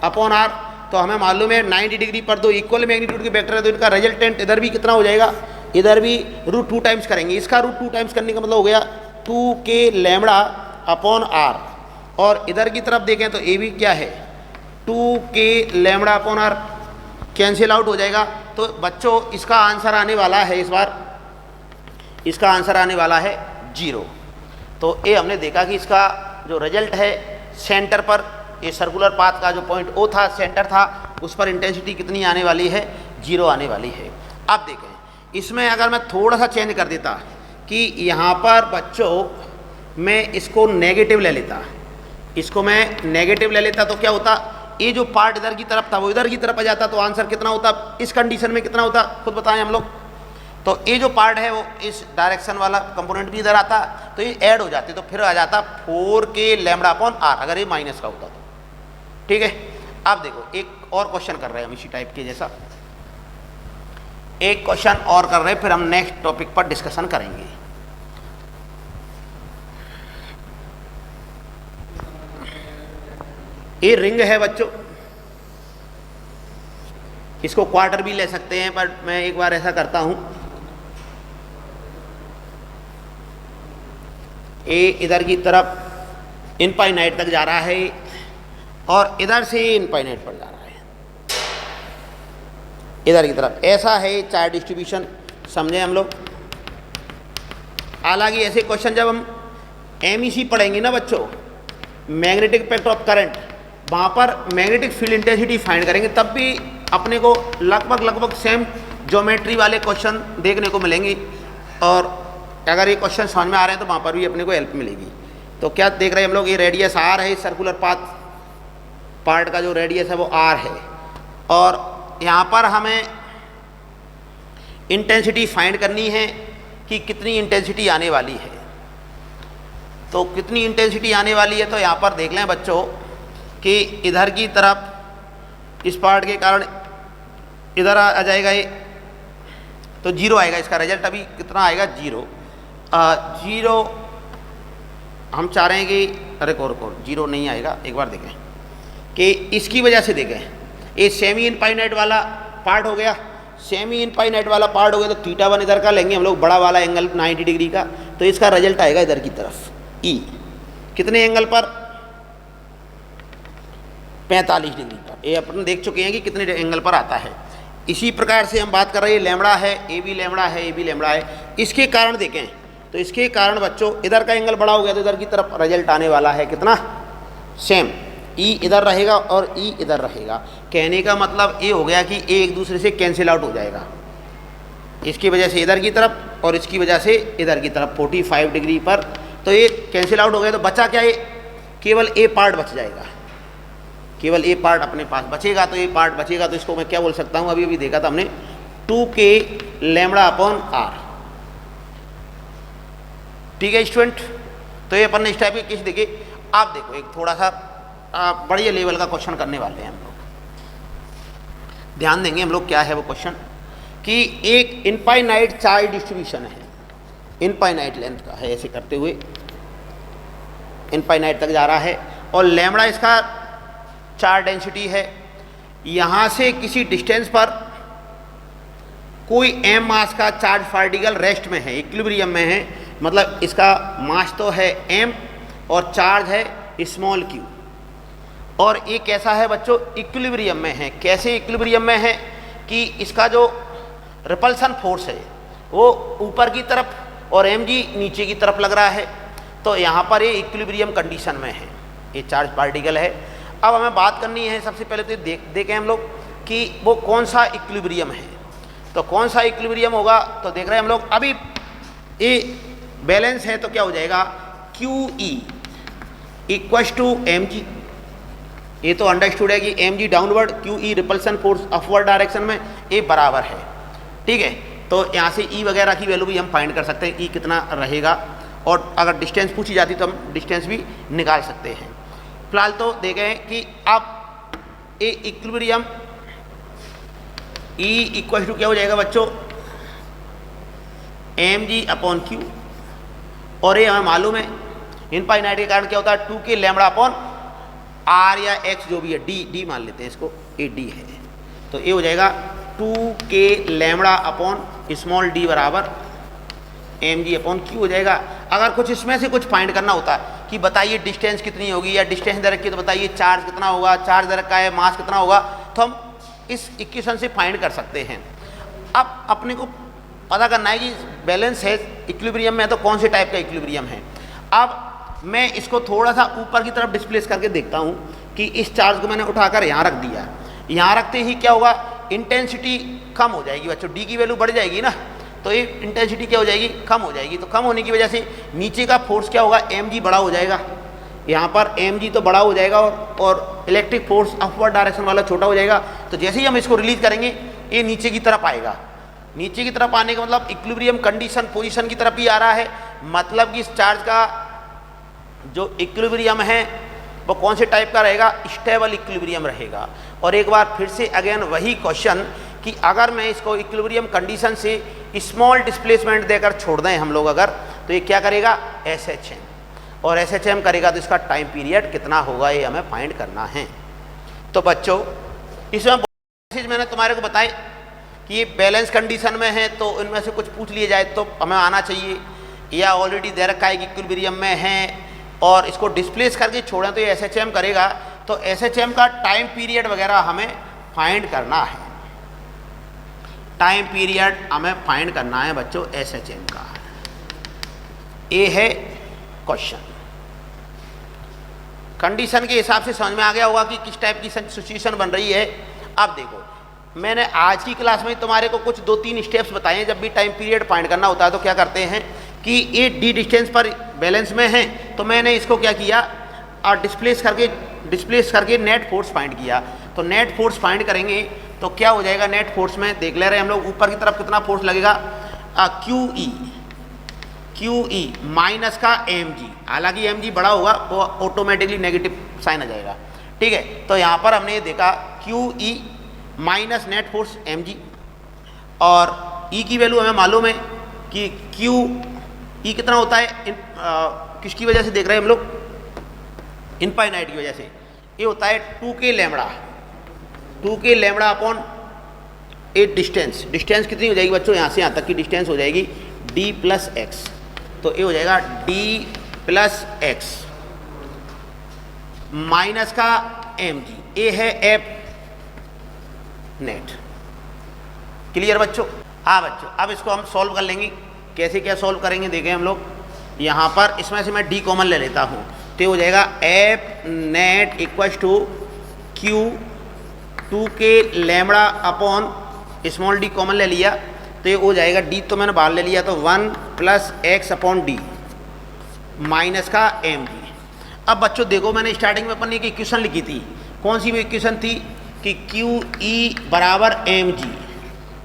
अपॉन आर। तो हमें मालूम है 90 डिग्री पर दो इक्वल मैग्नीट्यूड के वेक्टर है, तो इनका रिजल्टेंट इधर भी कितना हो जाएगा, इधर भी √2 टाइम्स करेंगे। इसका √2 टाइम्स करने का मतलब हो गया 2 के लैम्बडा अपॉन आर। और इधर की तरफ देखें तो ए भी क्या है 2 K lambda upon R, cancel out हो जाएगा। तो बच्चों इसका आंसर आने वाला है इस बार इसका आंसर आने वाला है 0। तो ये हमने देखा कि इसका जो रिजल्ट है सेंटर पर, ये सर्कुलर पाथ का जो पॉइंट O था, सेंटर था, उस पर इंटेंसिटी कितनी आने वाली है, 0 आने वाली है। अब देखें इसमें अगर मैं थोड़ा सा चेंज कर देता कि यहाँ पर बच्चों मैं इसको नेगेटिव ले लेता, इसको मैं नेगेटिव ले लेता तो क्या होता, ये जो पार्ट इधर की तरफ था वो इधर की तरफ आ जाता, तो आंसर कितना होता, इस कंडीशन में कितना होता, खुद बताएं हम लोग। तो ये जो पार्ट है वो इस डायरेक्शन वाला कंपोनेंट भी इधर आता, तो ये ऐड हो जाते, तो फिर आ जाता 4k लैम्बडा अपॉन r, अगर ये माइनस का होता तो। ठीक है, अब देखो एक और क्वेश्चन कर रहे हैं हम इसी टाइप के जैसा, एक क्वेश्चन और कर रहे हैं, फिर हम नेक्स्ट टॉपिक पर डिस्कशन करेंगे। ये रिंग है बच्चों, इसको क्वार्टर भी ले सकते हैं, पर मैं एक बार ऐसा करता हूं, ये इधर की तरफ इनफाइनाइट तक जा रहा है और इधर से इनफाइनाइट पर जा रहा है, इधर की तरफ ऐसा है चार्ज डिस्ट्रीब्यूशन, समझे हम लोग। हालांकि ऐसे क्वेश्चन जब हम MEC पढ़ेंगे ना बच्चों, मैग्नेटिक इफेक्ट ऑफ करंट, वहाँ पर मैग्नेटिक फील्ड इंटेंसिटी फाइंड करेंगे, तब भी अपने को लगभग सेम ज्योमेट्री वाले क्वेश्चन देखने को मिलेंगे, और अगर ये क्वेश्चन समझ में आ रहे हैं तो वहाँ पर भी अपने को हेल्प मिलेगी। तो क्या देख रहे हैं हम लोग, ये रेडियस R है, सर्कुलर पाथ पार्ट का जो रेडियस है वो R है, और यहाँ पर हमें इंटेंसिटी फाइंड करनी है कि कितनी इंटेंसिटी आने वाली है। तो कितनी इंटेंसिटी आने वाली है, तो यहाँ पर देख लें बच्चों कि इधर की तरफ इस पार्ट के कारण इधर आ जाएगा ये, तो 0 आएगा, इसका रिजल्ट अभी कितना आएगा, 0। 0 हम चाह रहे हैं कि अरे को 0 नहीं आएगा, एक बार देखें कि इसकी वजह से देखें, ये सेमी इनफाइनाइट वाला पार्ट हो गया, सेमी इनफाइनाइट वाला पार्ट हो गया, तो θ1 इधर का लेंगे हम लोग, बड़ा वाला एंगल 90 डिग्री का, तो इसका रिजल्ट आएगा इधर की तरफ E, कितने एंगल पर, 45 डिग्री पर। ये अपन देख चुके हैं कि कितने एंगल पर आता है। इसी प्रकार से हम बात कर रहे हैं, लैम्बडा है, ए भी लैम्बडा है, ए भी लैम्बडा है, इसके कारण देखें तो इसके कारण बच्चों इधर का एंगल बड़ा हो गया, तो इधर की तरफ रिजल्ट आने वाला है कितना, सेम, E इधर रहेगा और E इधर रहेगा। कहने का मतलब ये हो गया कि ए एक दूसरे से कैंसिल आउट हो जाएगा, इसकी वजह से इधर की तरफ और इसकी वजह से इधर की तरफ 45 डिग्री पर, तो ये कैंसिल आउट हो गया, तो बचा क्या, ये केवल ए पार्ट बच जाएगा, केवल ए पार्ट अपने पास बचेगा। तो ये पार्ट बचेगा, तो इसको मैं क्या बोल सकता हूँ, अभी अभी देखा था हमने, 2k लैम्बडा अपॉन r। ठीक है स्टूडेंट, तो ये अपन ने इस टाइप के केस देखे। आप देखो एक थोड़ा सा बढ़िया लेवल का क्वेश्चन करने वाले हैं हम लोग, ध्यान देंगे हम लोग, क्या है वो क्वेश्चन कि एक इनफाइनाइट चार्ज डिस्ट्रीब्यूशन है, इनफाइनाइट लेंथ का है, ऐसे करते हुए इनफाइनाइट तक जा रहा है, और लैम्बडा इसका चार्ज डेंसिटी है। यहाँ से किसी डिस्टेंस पर कोई m मास का चार्ज पार्टिकल रेस्ट में है, इक्विलिब्रियम में है, मतलब इसका मास तो है m और चार्ज है स्मॉल q, और ये कैसा है बच्चों, इक्विलिब्रियम में है। कैसे इक्विलिब्रियम में है कि इसका जो रिपल्सन फोर्स है वो ऊपर की तरफ और mg नीचे की तरफ लग रहा है, तो यहाँ पर ये इक्विलिब्रियम कंडीशन में है, ये चार्ज पार्टिकल है। अब हमें बात करनी है, सबसे पहले तो देखें हम लोग कि वो कौन सा इक्विलिब्रियम है। तो कौन सा इक्विलिब्रियम होगा, तो देख रहे हैं हम लोग, अभी ये बैलेंस है, तो क्या हो जाएगा, QE इक्वल्स टू mg, ये तो अंडरस्टूड है कि mg downward, QE repulsion force upward direction में, ये बराबर है। ठीक है, तो यहाँ से E वगैरह की वैल्यू भी हम फाइंड कर सकते हैं, E कितना रहेगा, और अगर डिस्टेंस पूछी जाती तो हम डिस्टेंस भी निकाल सकते हैं। फिलहाल तो देखें कि अब ये इक्विलिब्रियम E इक्वल टू क्या हो जाएगा बच्चों, mg अपॉन q, और ये हमें मालूम है इनफाइनाइट के कारण क्या होता है, 2k लैम्बडा अपॉन r या x जो भी है, d मान लेते हैं इसको, ये d है, तो ये हो जाएगा 2k lambda upon small d बराबर mg अपॉन q हो जाएगा। अगर कुछ इसमें से कुछ फाइंड करना होता है कि बताइए डिस्टेंस कितनी होगी, या डिस्टेंस दे रखी है तो बताइए चार्ज कितना होगा, चार्ज दे रखा है मास कितना होगा, तो हम इस इक्वेशन से फाइंड कर सकते हैं। अब अपने को पता करना है कि बैलेंस है इक्विलिब्रियम में है तो कौन से टाइप का इक्विलिब्रियम है। अब मैं इसको थोड़ा सा ऊपर की तरफ डिस्प्लेस करके देखता हूँ कि इस चार्ज को मैंने उठाकर यहाँ रख दिया, यहाँ रखते ही क्या होगा, इंटेंसिटी कम हो जाएगी बच्चों, डी की वैल्यू बढ़ जाएगी ना, तो ये इंटेंसिटी क्या हो जाएगी, कम हो जाएगी। तो कम होने की वजह से नीचे का फोर्स क्या होगा, mg बड़ा हो जाएगा, यहाँ पर mg तो बड़ा हो जाएगा और इलेक्ट्रिक फोर्स अपवर्ड डायरेक्शन वाला छोटा हो जाएगा। तो जैसे ही हम इसको रिलीज करेंगे ये नीचे की तरफ आएगा, नीचे की तरफ आने का मतलब इक्विलिब्रियम कंडीशन पोजीशन की तरफ ही आ रहा है, मतलब कि इस चार्ज का जो इक्विलिब्रियम है वो कौन से टाइप का रहेगा, स्टेबल इक्विलिब्रियम रहेगा। और एक बार फिर से अगेन वही क्वेश्चन कि अगर मैं इसको इक्विलिब्रियम कंडीशन से स्मॉल डिस्प्लेसमेंट देकर छोड़ दें हम लोग अगर, तो ये क्या करेगा, SHM, और SHM करेगा तो इसका टाइम पीरियड कितना होगा ये हमें फाइंड करना है। तो बच्चों इसमें मैंने तुम्हारे को बताए कि ये बैलेंस कंडीशन में है, तो इनमें से कुछ पूछ लिए जाए तो हमें आना चाहिए, या ऑलरेडी दे रखा है कि इक्विलिब्रियम में है और इसको डिस्प्लेस करके छोड़ें तो ये SHM करेगा, तो SHM का टाइम पीरियड वगैरह हमें फाइंड करना है, टाइम पीरियड हमें फाइंड करना है बच्चों SHM का। ये है क्वेश्चन। कंडीशन के हिसाब से समझ में आ गया होगा कि किस टाइप की सिचुएशन बन रही है। अब देखो, मैंने आज की क्लास में तुम्हारे को कुछ 2-3 स्टेप्स बताए हैं। जब भी टाइम पीरियड फाइंड करना होता है तो क्या करते हैं कि ये डी डिस्टेंस पर बैलेंस में है, तो मैंने इसको क्या किया और डिस्प्लेस करके नेट फोर्स फाइंड किया। तो नेट फोर्स फाइंड करेंगे तो क्या हो जाएगा, नेट फोर्स में देख ले रहे हैं हम लोग, ऊपर की तरफ कितना फोर्स लगेगा, QE माइनस का mg, हालांकि mg बड़ा होगा वो ऑटोमेटिकली नेगेटिव साइन आ जाएगा, ठीक है। तो यहाँ पर हमने ये देखा QE minus net force mg, और E की वैल्यू हमें मालूम है कि QE कितना होता है, किसकी वजह से देख रहे हैं हम लोग, इनफाइनाइट की वजह से, ये होता है 2k लैम्बडा अपॉन ए डिस्टेंस। डिस्टेंस कितनी हो जाएगी बच्चों, यहाँ से यहाँ तक की डिस्टेंस हो जाएगी d प्लस एक्स, तो ये हो जाएगा d प्लस एक्स माइनस का mg, ये है एफ नेट। क्लियर बच्चों। हाँ बच्चों, अब इसको हम सॉल्व कर लेंगे। कैसे क्या सॉल्व करेंगे देखें हम लोग। यहाँ पर इसमें से मैं d कॉमन ले लेता हूँ, तो हो जाएगा F net equals to Q 2k lambda upon small d common ले लिया, तो ये हो जाएगा d तो मैंने बाहर ले लिया, तो 1 plus x upon D minus का mg। अब बच्चों देखो, मैंने स्टार्टिंग में अपन ने एक इक्वेशन लिखी थी, कौन सी इक्वेशन थी कि QE बराबर mg,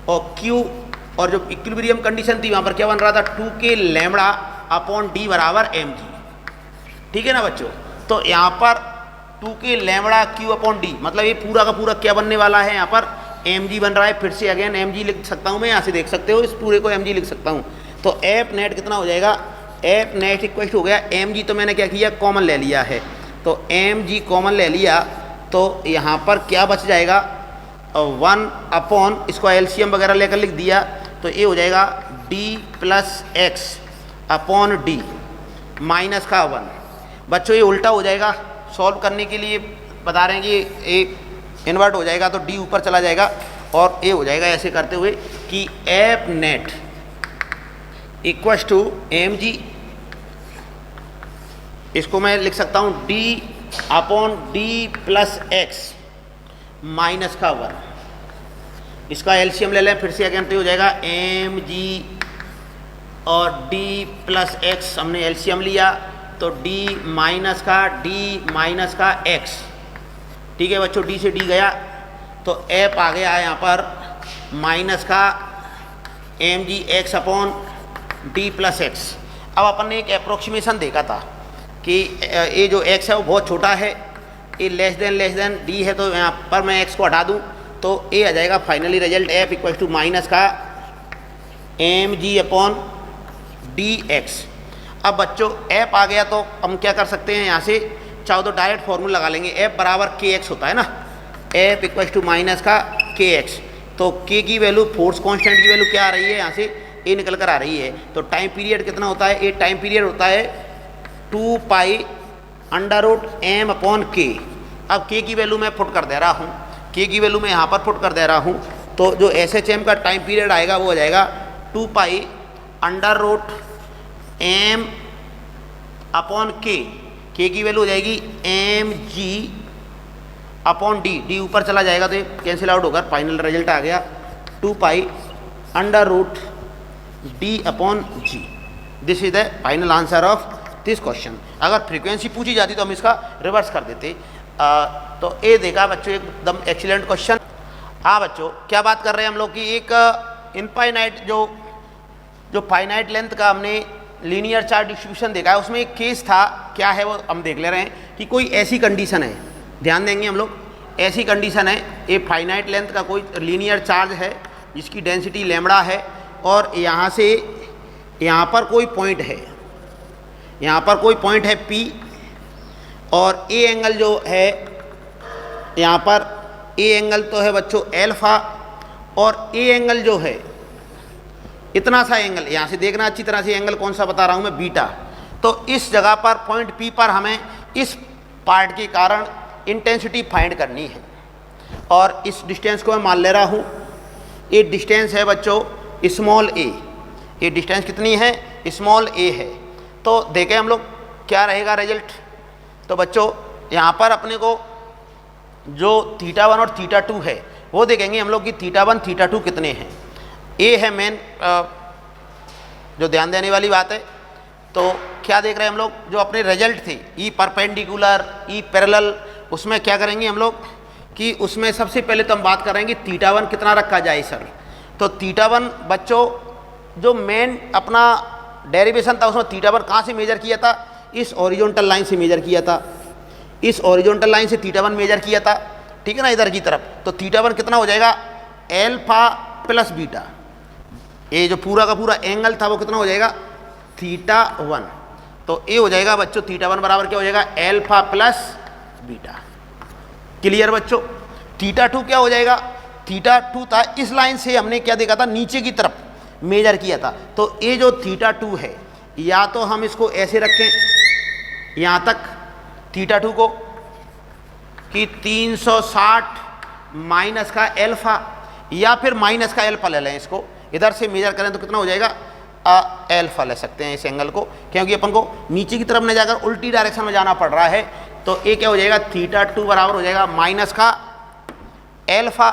और Q और जो इक्विलिब्रियम कंडीशन थी वहाँ पर क्या बन रहा था, 2k लैम्बडा अपॉन डी बराबर mg, ठीक है ना बच्चों। तो यहाँ पर 2k lambda Q upon D, मतलब ये पूरा का पूरा क्या बनने वाला है, यहाँ पर mg बन रहा है। फिर से अगेन mg लिख सकता हूँ मैं, यहाँ से देख सकते हो, इस पूरे को mg लिख सकता हूँ। तो एफ नेट कितना हो जाएगा, एफ नेट इक्वल हो गया mg, तो मैंने क्या किया, कॉमन ले लिया है, तो mg कॉमन ले लिया, तो यहाँ पर क्या बच जाएगा, 1 अपॉन, इसको एलसीएम वगैरह लेकर लिख दिया, तो ये हो जाएगा d plus x upon D minus का 1। बच्चों ये उल्टा हो जाएगा, सॉल्व करने के लिए बता रहे हैं कि एक इन्वर्ट हो जाएगा, तो d ऊपर चला जाएगा और ये हो जाएगा ऐसे करते हुए कि F net equals to mg, इसको मैं लिख सकता हूँ d upon D plus X minus का 1। इसका एलसीएम ले लें फिर से अगेन, तो हो जाएगा mg और d प्लस एक्स, हमने एलसीएम लिया तो d माइनस का x, ठीक है बच्चों। d से d गया तो f आ गया यहाँ पर माइनस का mg x upon d plus x. अब अपन ने एक अप्रोक्सीमेशन देखा था कि ये जो x है वो बहुत छोटा है, ये लेस देन d है, तो यहाँ पर मैं x को हटा दूँ तो ये आ जाएगा finally result f equal to minus का mg अपॉन डी एक्स। अब बच्चों f आ गया तो हम क्या कर सकते हैं, यहाँ से चाहो तो डायरेक्ट फॉर्मूला लगा लेंगे, f बराबर kx होता है ना, f इक्वल टू माइनस का kx। तो k की वैल्यू, फोर्स कांस्टेंट की वैल्यू क्या आ रही है, यहाँ से a निकल कर आ रही है। तो टाइम पीरियड कितना होता है, ये टाइम पीरियड होता है 2 pi under root m upon k। अब k की वैल्यू मैं पुट कर दे रहा हूँ, k की वैल्यू मैं यहाँ पर पुट कर दे रहा हूँ, तो जो SHM का टाइम पीरियड आएगा वो हो जाएगा 2 pi under root M upon K की वैल्यू हो जाएगी M G upon D, D ऊपर चला जाएगा तो ये कैंसिल आउट होकर फाइनल रिजल्ट आ गया 2 pi under root D upon G. This is the final answer of this question. अगर फ्रीक्वेंसी पूछी जाती तो हम इसका रिवर्स कर देते। तो ये देखा बच्चों एकदम एक्सीलेंट क्वेश्चन। हाँ बच्चों, क्या बात कर रहे हैं हम लोग कि एक इनफाइनाइट जो फाइनाइट लेंथ का हमने लीनियर चार्ज डिस्ट्रीब्यूशन देखा है, उसमें एक केस था, क्या है वो हम देख ले रहे हैं कि कोई ऐसी कंडीशन है, ध्यान देंगे हम लोग, ऐसी कंडीशन है, ये फाइनाइट लेंथ का कोई लीनियर चार्ज है जिसकी डेंसिटी लैम्बडा है और यहाँ से यहाँ पर कोई पॉइंट है, यहाँ पर कोई पॉइंट है P और ए एंगल जो है यहाँ पर ए एंगल तो है बच्चों एल्फा और ए एंगल जो है इतना सा एंगल, यहाँ से देखना अच्छी तरह से एंगल कौन सा बता रहा हूँ मैं, बीटा। तो इस जगह पर पॉइंट P पर हमें इस पार्ट के कारण इंटेंसिटी फाइंड करनी है और इस डिस्टेंस को मैं मान ले रहा हूँ, ये डिस्टेंस है बच्चों स्मॉल ए, ये डिस्टेंस कितनी है, स्मॉल ए है। तो देखें हम लोग क्या रहेगा रिजल्ट। तो बच्चों यहाँ पर अपने को जो θ1 और θ2 है वो देखेंगे हम लोग कि θ1 θ2 कितने हैं। ए है मेन जो ध्यान देने वाली बात है। तो क्या देख रहे हैं हम लोग, जो अपने रिजल्ट थे ई परपेंडिकुलर ई पैरेलल, उसमें क्या करेंगे हम लोग कि उसमें सबसे पहले तो हम बात करेंगे θ1 कितना रखा जाए सर। तो θ1 बच्चों जो मेन अपना डेरिवेशन था उसमें θ1 कहाँ से मेजर किया था, इस हॉरिजॉन्टल लाइन से मेजर किया था, इस हॉरिजॉन्टल लाइन से θ1 मेजर किया था, ठीक है ना, इधर की तरफ। तो θ1 कितना हो जाएगा एल्फा प्लस बीटा, ये जो पूरा का पूरा एंगल था वो कितना हो जाएगा θ1। तो ये हो जाएगा बच्चों θ1 बराबर क्या हो जाएगा एल्फा प्लस बीटा। क्लियर बच्चों। θ2 क्या हो जाएगा, θ2 था इस लाइन से हमने क्या देखा था नीचे की तरफ मेजर किया था। तो ये जो θ2 है या तो हम इसको ऐसे रखें यहाँ तक θ2 को कि 360 माइनस का एल्फा, या फिर माइनस का एल्फा ले लें, इसको इधर से मेजर करें तो कितना हो जाएगा एल्फा ले सकते हैं इस एंगल को, क्योंकि अपन को नीचे की तरफ न जाकर उल्टी डायरेक्शन में जाना पड़ रहा है। तो ये क्या हो जाएगा θ2 बराबर हो जाएगा माइनस का एल्फा।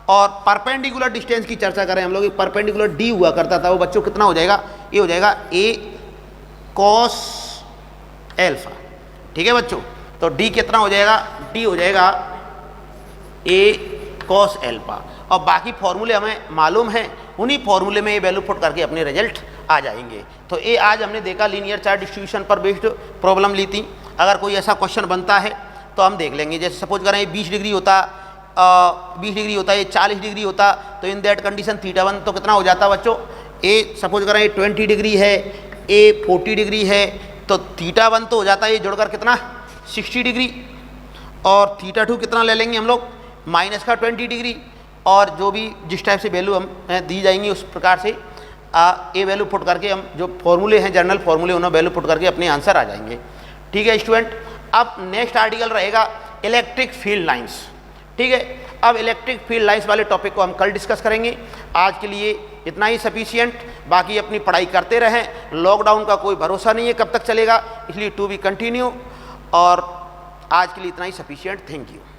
और परपेंडिकुलर डिस्टेंस की चर्चा करें हम लोग, परपेंडिकुलर डी हुआ करता था वो बच्चों कितना हो जाएगा, ये हो जाएगा ए कॉस एल्फा। ठीक है बच्चों। तो डी कितना हो जाएगा, डी हो जाएगा ए कॉस एल्फा। और बाकी फॉर्मूले हमें मालूम हैं, उन्हीं फॉर्मूले में ये वैल्यू पुट करके अपने रिजल्ट आ जाएंगे। तो ये आज हमने देखा लीनियर चार्ज डिस्ट्रीब्यूशन पर बेस्ड प्रॉब्लम ली थी। अगर कोई ऐसा क्वेश्चन बनता है तो हम देख लेंगे। जैसे सपोज करें ये 20 डिग्री होता, 20 डिग्री होता, ये 40 डिग्री होता, तो इन दैट कंडीशन θ1 तो कितना हो जाता बच्चों, ए सपोज करें ये 20 डिग्री है, ए 40 डिग्री है, तो θ1 तो हो जाता है ये जुड़कर कितना 60 डिग्री, और θ2 कितना ले लेंगे हम लोग माइनस का 20 डिग्री। और जो भी जिस टाइप से वैल्यू हम दी जाएंगी उस प्रकार से ए वैल्यू पुट करके हम जो फॉर्मूले हैं जनरल फॉर्मूले उन्हें वैल्यू पुट करके अपने आंसर आ जाएंगे। ठीक है स्टूडेंट। अब नेक्स्ट आर्टिकल रहेगा इलेक्ट्रिक फील्ड लाइंस। ठीक है, अब इलेक्ट्रिक फील्ड लाइंस वाले टॉपिक को हम कल डिस्कस करेंगे। आज के लिए इतना ही सफिशिएंट। बाकी अपनी पढ़ाई करते रहें, लॉकडाउन का कोई भरोसा नहीं है कब तक चलेगा, इसलिए टू बी कंटिन्यू। और आज के लिए इतना ही सफिशिएंट। Thank you.